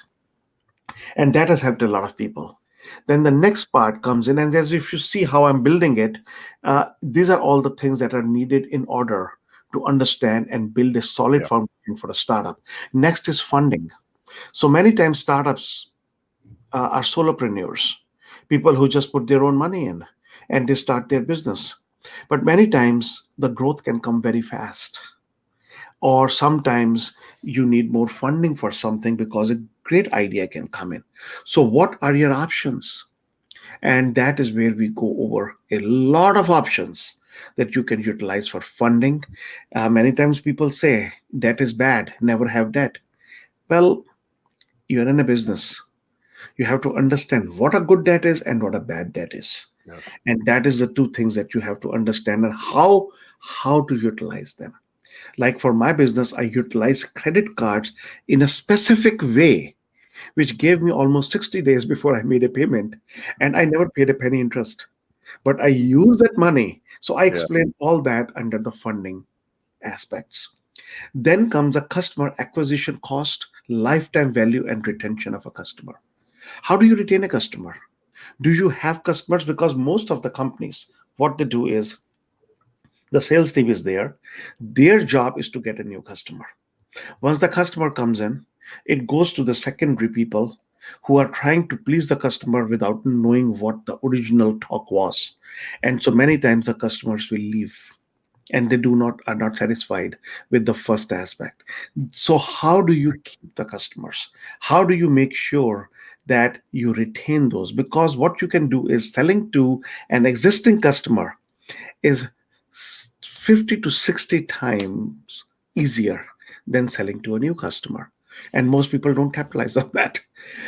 And that has helped a lot of people. Then the next part comes in, and as if you see how I'm building it, these are all the things that are needed in order to understand and build a solid Yeah. foundation for a startup. Next is funding. So many times startups are solopreneurs, people who just put their own money in and they start their business. But many times the growth can come very fast, or sometimes you need more funding for something because a great idea can come in. So what are your options? And that is where we go over a lot of options that you can utilize for funding. Many times people say debt is bad, never have debt. Well, you're in a business. You have to understand what a good debt is and what a bad debt is. Yes. And that is the two things that you have to understand and how to utilize them. Like for my business, I utilize credit cards in a specific way, which gave me almost 60 days before I made a payment. And I never paid a penny interest. But I use that money. So I Yeah. explain all that under the funding aspects. Then comes a customer acquisition cost, lifetime value, and retention of a customer. How do you retain a customer? Do you have customers? Because most of the companies, what they do is the sales team is there. Their job is to get a new customer. Once the customer comes in, it goes to the secondary people who are trying to please the customer without knowing what the original talk was. And so many times the customers will leave and they do not are not satisfied with the first aspect. So how do you keep the customers? How do you make sure that you retain those? Because what you can do is selling to an existing customer is 50 to 60 times easier than selling to a new customer. And most people don't capitalize on that.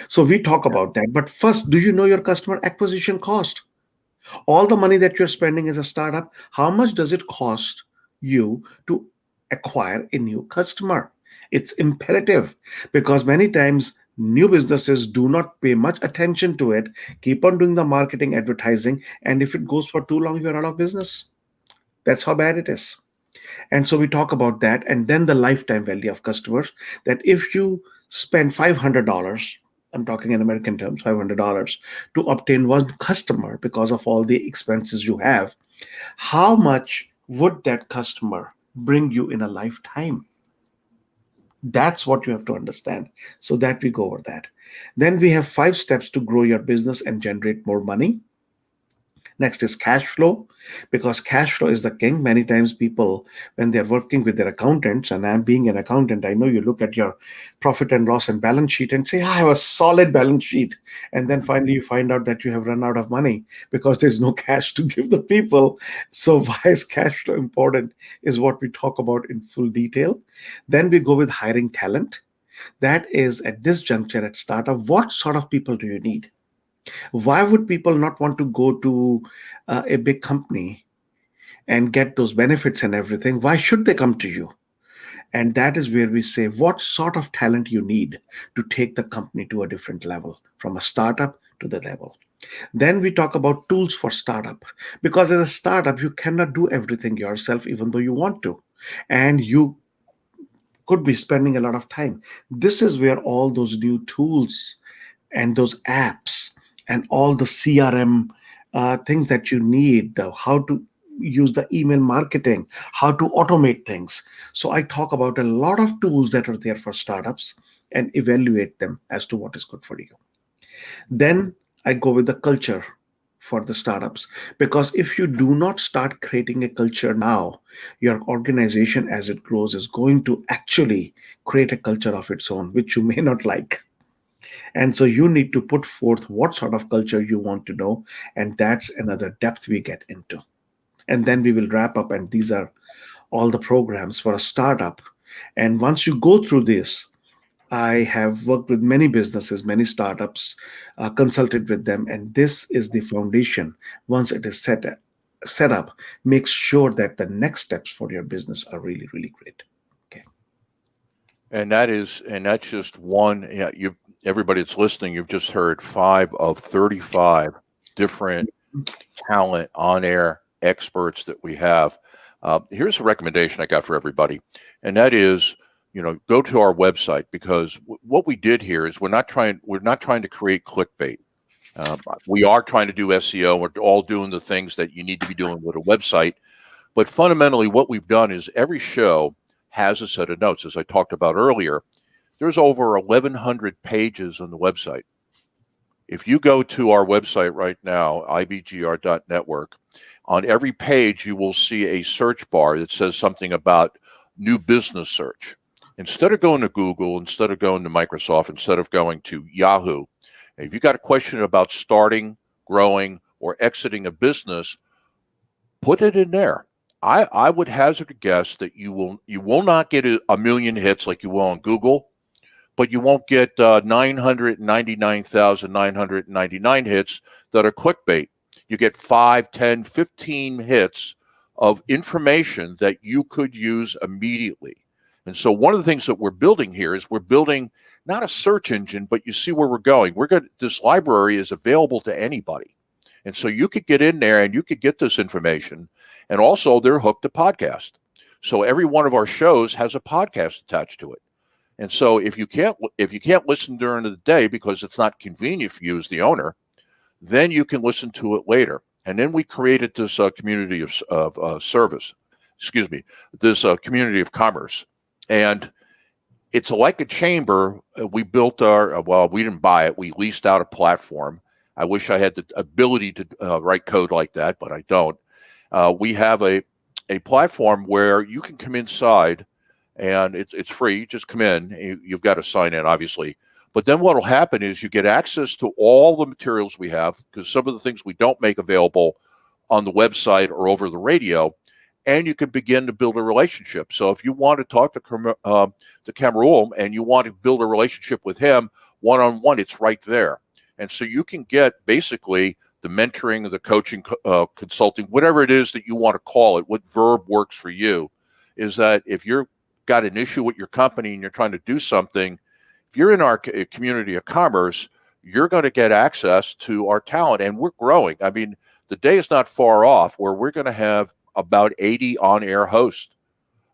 So we talk about that. But first, do you know your customer acquisition cost? All the money that you're spending as a startup, how much does it cost you to acquire a new customer? It's imperative because many times new businesses do not pay much attention to it, keep on doing the marketing, advertising, and if it goes for too long, you're out of business. That's how bad it is. And so we talk about that. And then the lifetime value of customers, that if you spend $500, I'm talking in American terms, $500 to obtain one customer because of all the expenses you have, how much would that customer bring you in a lifetime? That's what you have to understand. So that we go over that. Then we have 5 steps to grow your business and generate more money. Next is cash flow, because cash flow is the king. Many times people, when they're working with their accountants, and I'm being an accountant, I know you look at your profit and loss and balance sheet and say, I have a solid balance sheet. And then finally you find out that you have run out of money because there's no cash to give the people. So why is cash flow important is what we talk about in full detail. Then we go with hiring talent. That is at this juncture at startup, what sort of people do you need? Why would people not want to go to a big company and get those benefits and everything? Why should they come to you? And that is where we say what sort of talent you need to take the company to a different level, from a startup to the level. Then we talk about tools for startup, because as a startup, you cannot do everything yourself, even though you want to. And you could be spending a lot of time. This is where all those new tools and those apps and all the CRM things that you need, how to use the email marketing, how to automate things. So I talk about a lot of tools that are there for startups and evaluate them as to what is good for you. Then I go with the culture for the startups, because if you do not start creating a culture now, your organization as it grows is going to actually create a culture of its own, which you may not like. And so you need to put forth what sort of culture you want to know. And that's another depth we get into. And then we will wrap up. And these are all the programs for a startup. And once you go through this, I have worked with many businesses, many startups, consulted with them. And this is the foundation. Once it is set up, make sure that the next steps for your business are really, really great. Okay. And that's just one. Yeah, everybody that's listening, you've just heard 5 of 35 different talent on-air experts that we have. Here's a recommendation I got for everybody, and that is, go to our website, because what we did here is we're not trying to create clickbait. We are trying to do SEO. We're all doing the things that you need to be doing with a website, but fundamentally, what we've done is every show has a set of notes. As I talked about earlier, there's over 1,100 pages on the website. If you go to our website right now, IBGR.network, on every page you will see a search bar that says something about new business search. Instead of going to Google, instead of going to Microsoft, instead of going to Yahoo, if you got a question about starting, growing, or exiting a business, put it in there. I would hazard a guess that you will not get a million hits like you will on Google, but you won't get 999,999 hits that are clickbait. You get 5, 10, 15 hits of information that you could use immediately. And so one of the things that we're building here is we're building not a search engine, but you see where we're going. This library is available to anybody. And so you could get in there and you could get this information. And also they're hooked to podcast. So every one of our shows has a podcast attached to it. And so if you can't listen during the day because it's not convenient for you as the owner, then you can listen to it later. And then we created this community of service. This community of commerce. And it's like a chamber. We built we didn't buy it. We leased out a platform. I wish I had the ability to write code like that, but I don't. We have a platform where you can come inside, and it's free. You just come in. You've got to sign in, obviously. But then what will happen is you get access to all the materials we have, because some of the things we don't make available on the website or over the radio, and you can begin to build a relationship. So if you want to talk to Kamrul and you want to build a relationship with him one-on-one, it's right there. And so you can get basically the mentoring, the coaching, consulting, whatever it is that you want to call it, what verb works for you, is that if you've got an issue with your company and you're trying to do something, if you're in our community of commerce, you're going to get access to our talent, and we're growing. I mean, the day is not far off where we're going to have about 80 on-air hosts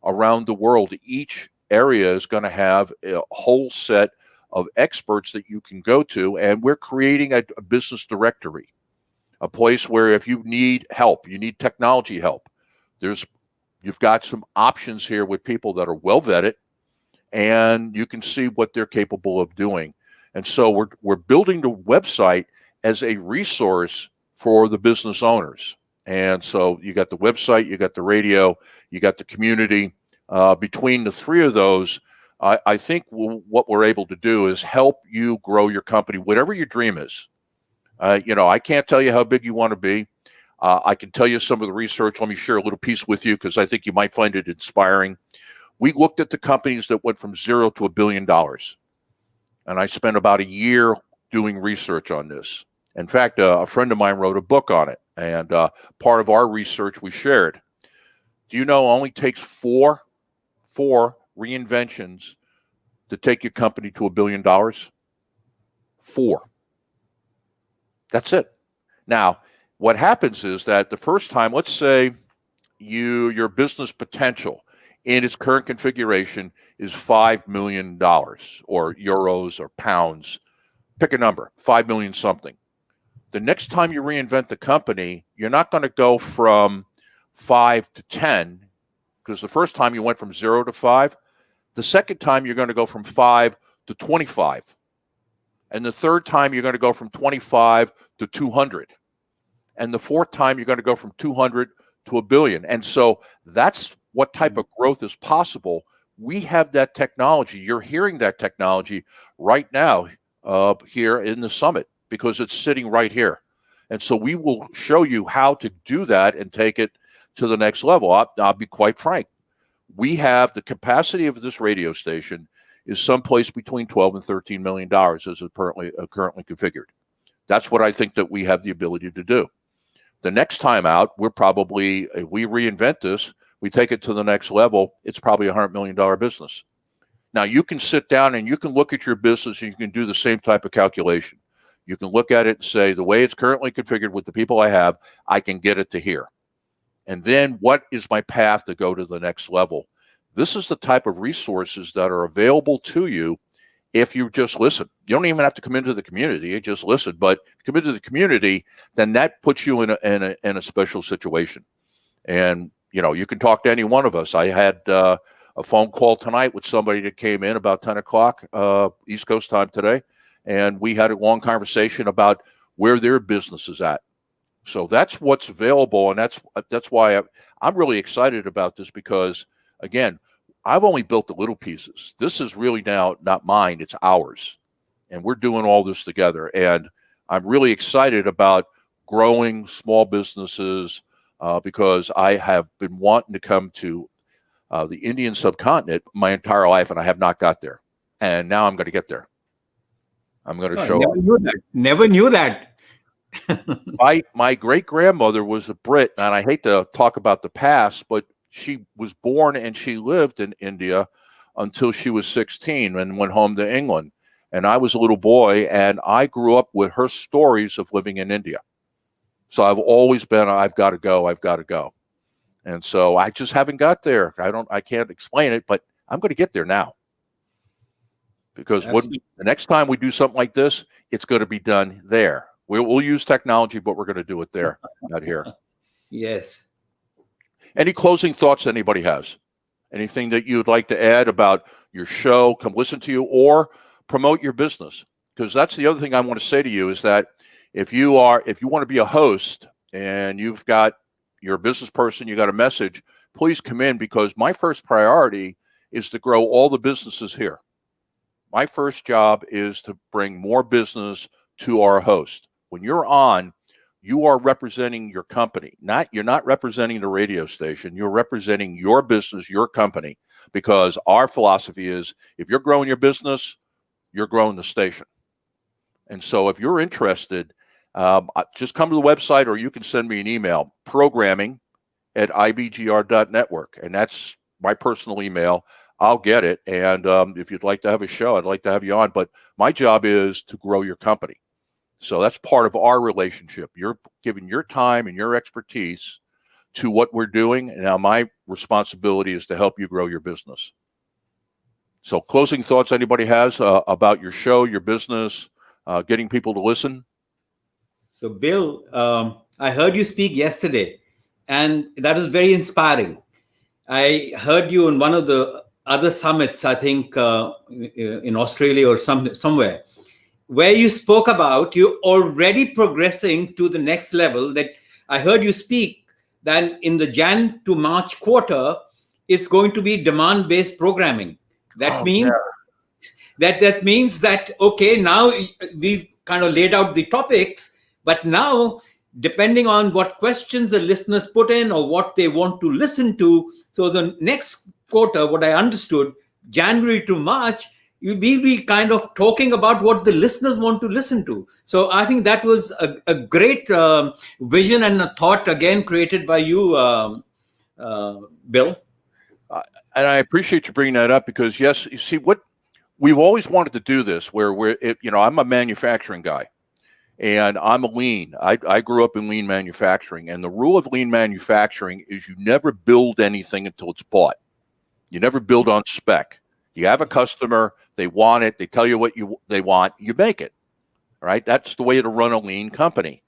around the world. Each area is going to have a whole set of experts that you can go to, and we're creating a business directory, a place where if you need help, you need technology help, you've got some options here with people that are well vetted, and you can see what they're capable of doing. And so we're building the website as a resource for the business owners. And so you got the website, you got the radio, you got the community. Between the three of those, I think what we're able to do is help you grow your company, whatever your dream is. I can't tell you how big you want to be. I can tell you some of the research. Let me share a little piece with you because I think you might find it inspiring. We looked at the companies that went from $0 to $1 billion. And I spent about a year doing research on this. In fact, a friend of mine wrote a book on it. And part of our research we shared. Do you know it only takes four reinventions to take your company to $1 billion? 4. That's it. Now, what happens is that the first time, let's say your business potential in its current configuration is $5 million or euros or pounds. Pick a number, 5 million something. The next time you reinvent the company, you're not going to go from 5 to 10 because the first time you went from 0 to 5. The second time you're going to go from 5 to 25. And the third time you're going to go from 25 to 200. And the fourth time you're going to go from 200 to $1 billion. And so that's what type of growth is possible. We have that technology. You're hearing that technology right now here in the summit because it's sitting right here. And so we will show you how to do that and take it to the next level. I'll be quite frank. We have the capacity of this radio station is someplace between 12 and $13 million as it currently configured. That's what I think that we have the ability to do. The next time out, if we reinvent this, we take it to the next level, it's probably a $100 million business. Now, you can sit down and you can look at your business and you can do the same type of calculation. You can look at it and say, the way it's currently configured with the people I have, I can get it to here. And then what is my path to go to the next level? This is the type of resources that are available to you if you just listen. You don't even have to come into the community, you just listen. But if you come into the community, then that puts you in a special situation. And, you can talk to any one of us. I had a phone call tonight with somebody that came in about 10 o'clock East Coast time today. And we had a long conversation about where their business is at. So that's what's available. And that's why I'm really excited about this because, again, I've only built the little pieces. This is really now not mine, it's ours. And we're doing all this together. And I'm really excited about growing small businesses because I have been wanting to come to the Indian subcontinent my entire life, and I have not got there. And now I'm going to get there. I'm going to show up. Never knew that. My great-grandmother was a Brit, and I hate to talk about the past, but she was born and she lived in India until she was 16 and went home to England. And I was a little boy, and I grew up with her stories of living in India. So I've always been, I've got to go. And so I just haven't got there. I can't explain it, but I'm going to get there now. Because the next time we do something like this, it's going to be done there. We'll use technology, but we're going to do it there, not here. Yes. Any closing thoughts anybody has? Anything that you'd like to add about your show, come listen to you, or promote your business? Because that's the other thing I want to say to you is that if you want to be a host and you've got you're a business person, you got a message, please come in because my first priority is to grow all the businesses here. My first job is to bring more business to our host. When you're on, you are representing your company. You're not representing the radio station. You're representing your business, your company, because our philosophy is if you're growing your business, you're growing the station. And so if you're interested, just come to the website or you can send me an email, programming@IBGR.network. And that's my personal email. I'll get it. And if you'd like to have a show, I'd like to have you on. But my job is to grow your company. So that's part of our relationship. You're giving your time and your expertise to what we're doing. And now my responsibility is to help you grow your business. So closing thoughts anybody has about your show, your business, getting people to listen? So Bill, I heard you speak yesterday, and that was very inspiring. I heard you in one of the other summits, I think in Australia or somewhere. where you spoke about you already progressing to the next level. That I heard you speak that in the Jan to March quarter is going to be demand-based programming. That Oh, yeah. means that means that, okay, now we've kind of laid out the topics, but now depending on what questions the listeners put in or what they want to listen to, so the next quarter, what I understood, January to March, we'll be kind of talking about what the listeners want to listen to. So I think that was a great vision and a thought again created by you, Bill. And I appreciate you bringing that up because, yes, you see, what we've always wanted to do this where I'm a manufacturing guy and I'm a lean. I grew up in lean manufacturing, and the rule of lean manufacturing is you never build anything until it's bought. You never build on spec. You have a customer, they want it, they tell you what they want, you make it. Right? That's the way to run a lean company.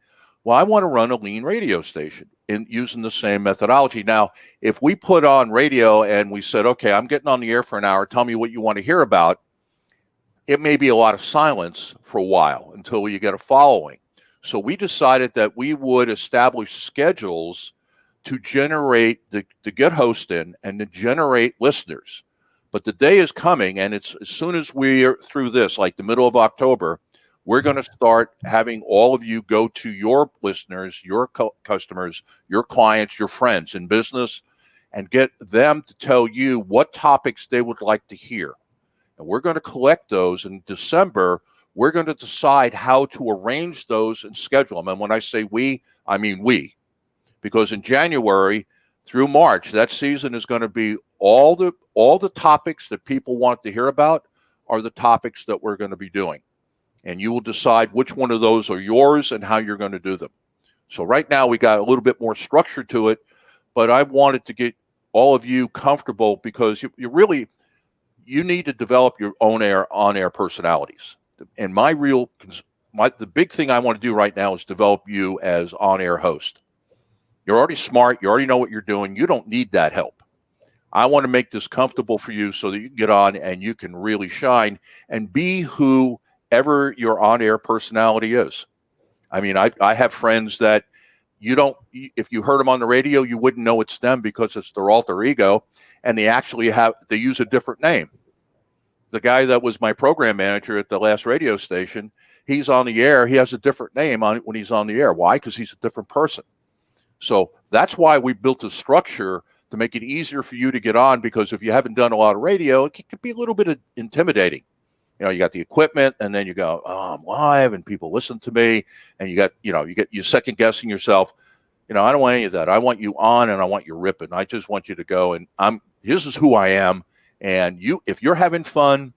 Well, I want to run a lean radio station using the same methodology. Now, if we put on radio and we said, okay, I'm getting on the air for an hour, tell me what you want to hear about, it may be a lot of silence for a while until you get a following. So we decided that we would establish schedules to generate, to get hosts in and to generate listeners. But the day is coming, and it's as soon as we're through this, like the middle of October, we're going to start having all of you go to your listeners, your customers, your clients, your friends in business, and get them to tell you what topics they would like to hear. And we're going to collect those in December. We're going to decide how to arrange those and schedule them. And when I say we, I mean we. Because in January through March, that season is going to be all the topics that people want to hear about are the topics that we're going to be doing. And you will decide which one of those are yours and how you're going to do them. So right now we got a little bit more structure to it, but I wanted to get all of you comfortable because you need to develop your own on-air personalities. And the big thing I want to do right now is develop you as on-air host. You're already smart. You already know what you're doing. You don't need that help. I want to make this comfortable for you so that you can get on and you can really shine and be whoever your on-air personality is. I mean, I have friends that if you heard them on the radio, you wouldn't know it's them because it's their alter ego, and they use a different name. The guy that was my program manager at the last radio station, he's on the air. He has a different name when he's on the air. Why? Because he's a different person. So that's why we built a structure to make it easier for you to get on, because if you haven't done a lot of radio, it can be a little bit intimidating. You got the equipment, and then you go, oh, I'm live, and people listen to me, and you're second guessing yourself. I don't want any of that. I want you on, and I want you ripping. I just want you to go, and this is who I am. And if you're having fun,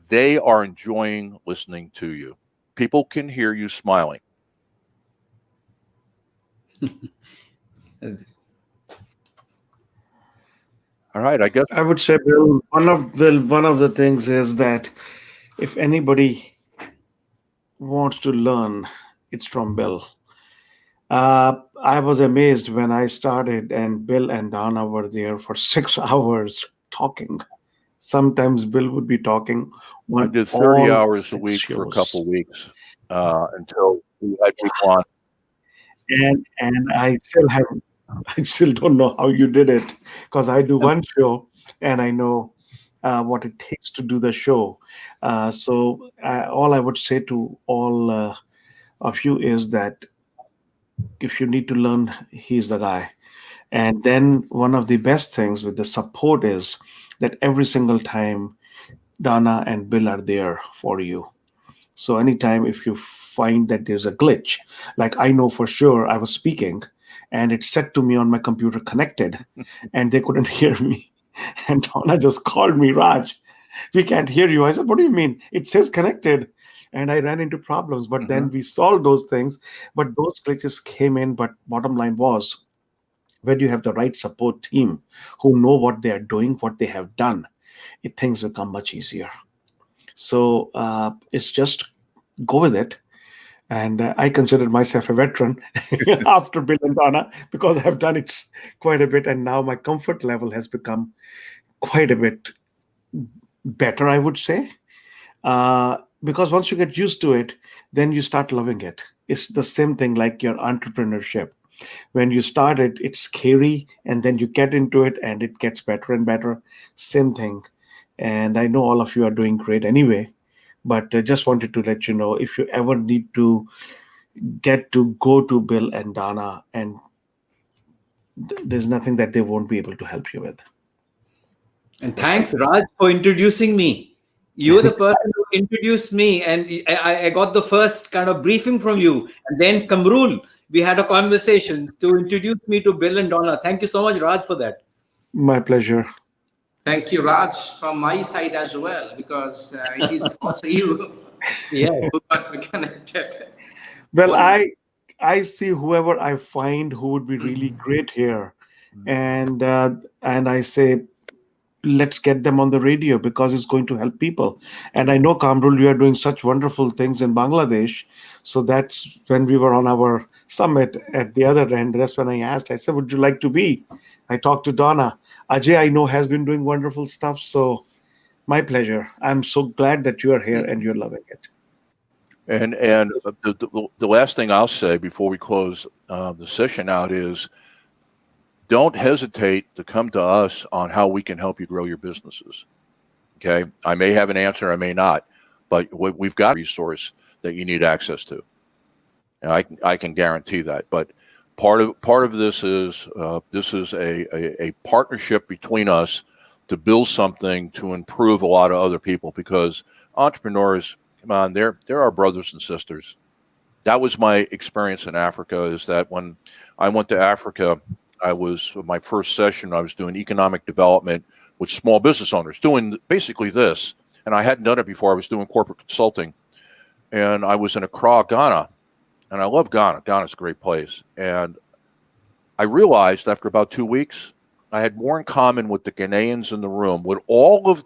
they are enjoying listening to you. People can hear you smiling. All right, I guess I would say, Bill, one of the things is that if anybody wants to learn, it's from Bill. I was amazed when I started and Bill and Donna were there for 6 hours talking. Sometimes Bill would be talking. I did 30 hours a week for a couple of weeks until we had people on. And I still don't know how you did it, because I do one show and I know what it takes to do the show. So all I would say to all of you is that if you need to learn, he's the guy. And then one of the best things with the support is that every single time Donna and Bill are there for you. So anytime if you find that there's a glitch, like I know for sure I was speaking and it said to me on my computer connected and they couldn't hear me. And Donna just called me, Raj, we can't hear you. I said, what do you mean? It says connected. And I ran into problems, but then we solved those things. But those glitches came in. But bottom line was, when you have the right support team who know what they are doing, what they have done, things become much easier. So it's just go with it. And I consider myself a veteran after Bill and Donna, because I've done it quite a bit. And now my comfort level has become quite a bit better, I would say. because once you get used to it, then you start loving it. It's the same thing like your entrepreneurship. When you start it, it's scary, and then you get into it and it gets better and better. Same thing. And I know all of you are doing great anyway, but I just wanted to let you know, if you ever need to get to go to Bill and Donna, and there's nothing that they won't be able to help you with. And thanks, Raj, for introducing me. You were the person who introduced me, and I got the first kind of briefing from you. And then Kamrul, we had a conversation to introduce me to Bill and Donna. Thank you so much, Raj, for that. My pleasure. Thank you, Raj, from my side as well, because it is also you who got me connected. Well, I see whoever I find who would be really great here, and I say, let's get them on the radio because it's going to help people. And I know, Kamrul, you are doing such wonderful things in Bangladesh. So that's when we were on our summit at the other end. That's when I asked, I said, would you like to be? I talked to Donna. Ajay, I know, has been doing wonderful stuff. So my pleasure. I'm so glad that you are here and you're loving it. And the last thing I'll say before we close the session out is, don't hesitate to come to us on how we can help you grow your businesses. Okay, I may have an answer, I may not, but we've got a resource that you need access to, and I can guarantee that. But part of this is a partnership between us to build something to improve a lot of other people, because entrepreneurs, come on, they're our brothers and sisters. That was my experience in Africa, is that when I went to Africa, my first session, I was doing economic development with small business owners, doing basically this. And I hadn't done it before. I was doing corporate consulting. And I was in Accra, Ghana. And I love Ghana. Ghana's a great place. And I realized after about 2 weeks, I had more in common with the Ghanaians in the room. With all of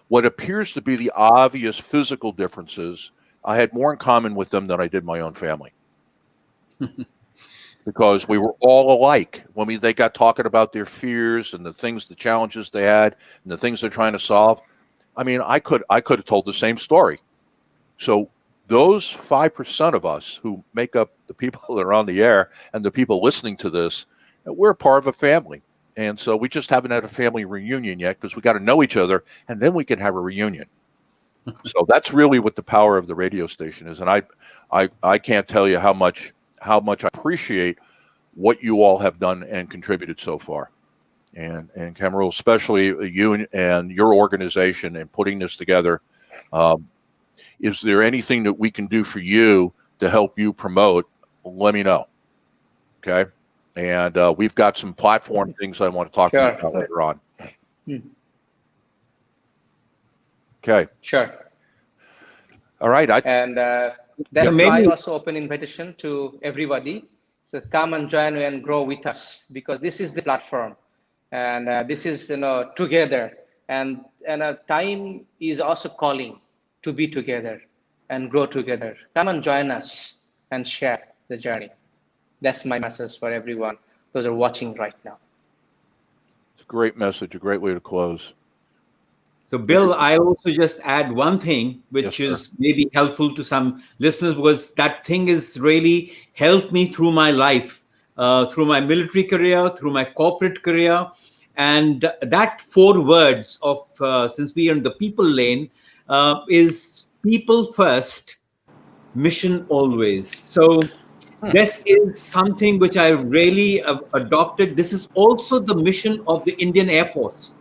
what appears to be the obvious physical differences, I had more in common with them than I did my own family. Because we were all alike when they got talking about their fears and the challenges they had and the things they're trying to solve. I mean, I could have told the same story. So those 5% of us who make up the people that are on the air and the people listening to this, we're part of a family. And so we just haven't had a family reunion yet, because we got to know each other, and then we can have a reunion. So that's really what the power of the radio station is. And I can't tell you how much I appreciate what you all have done and contributed so far. And Kamrul, especially you and your organization in putting this together. Is there anything that we can do for you to help you promote? Let me know. Okay. And we've got some platform things I want to talk about later on. Okay. Sure. All right. That's why also open invitation to everybody. So come and join and grow with us, because this is the platform, and this is together, and time is also calling to be together and grow together. Come and join us and share the journey. That's my message for everyone those are watching right now. It's a great message, a great way to close. So, Bill, I also just add one thing, which is maybe helpful to some listeners, because that thing has really helped me through my life, through my military career, through my corporate career. And that 4 words of, since we are in the people lane, is people first, mission always. So this is something which I really adopted. This is also the mission of the Indian Air Force.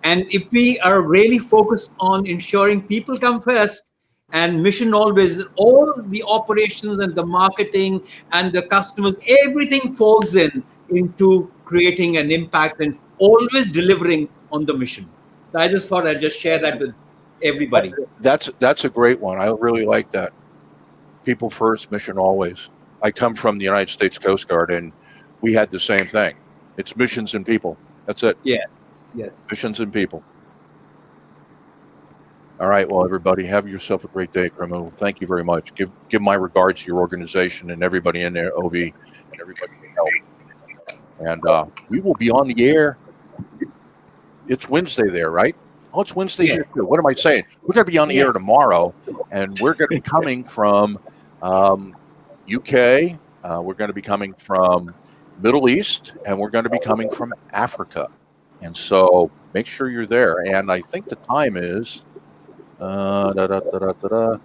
And if we are really focused on ensuring people come first and mission always, all the operations and the marketing and the customers, everything falls into creating an impact and always delivering on the mission. So I just thought I'd just share that with everybody. That's a great one. I really like that. People first, mission always. I come from the United States Coast Guard, and we had the same thing. It's missions and people. That's it. Yeah. Yes. Missions and people. All right. Well, everybody, have yourself a great day, Kamrul. Thank you very much. Give my regards to your organization and everybody in there, OV, and everybody who helped. And we will be on the air. It's Wednesday there, right? Oh, it's Wednesday Yeah. here too. What am I saying? We're going to be on the Yeah. air tomorrow, and we're going to be coming from UK. We're going to be coming from Middle East, and we're going to be coming from Africa. And so make sure you're there. And I think the time is. Da, da, da, da, da, da.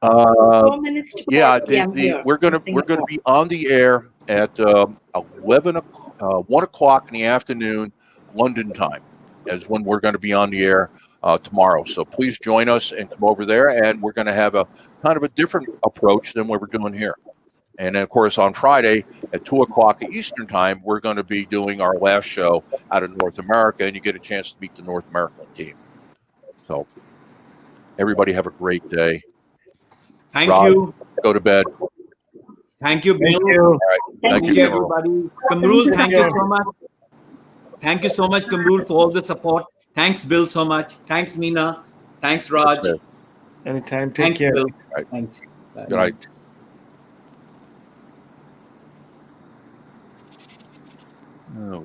4 minutes to Yeah, 4 p.m. here we're in gonna Singapore. be on the air at 1 o'clock in the afternoon, London time, is when we're going to be on the air tomorrow. So please join us and come over there, and we're going to have a kind of a different approach than what we're doing here. And then, of course, on Friday at 2 o'clock Eastern time, we're going to be doing our last show out of North America, and you get a chance to meet the North American team. So everybody have a great day. Thank Raj, you. go to bed. Thank you, Thank Bill. you. All right. Thank Thank Thank you, you, Kamrul. everybody. Kamrul, thank you Thank you. so much. Thank you so much, Kamrul, for all the support. Thanks, Bill, so much. Thanks, Meena. Thanks, Raj. Okay. Anytime. Take Thanks, care. Bill. Right. Thanks. Bye. Good night. Oh,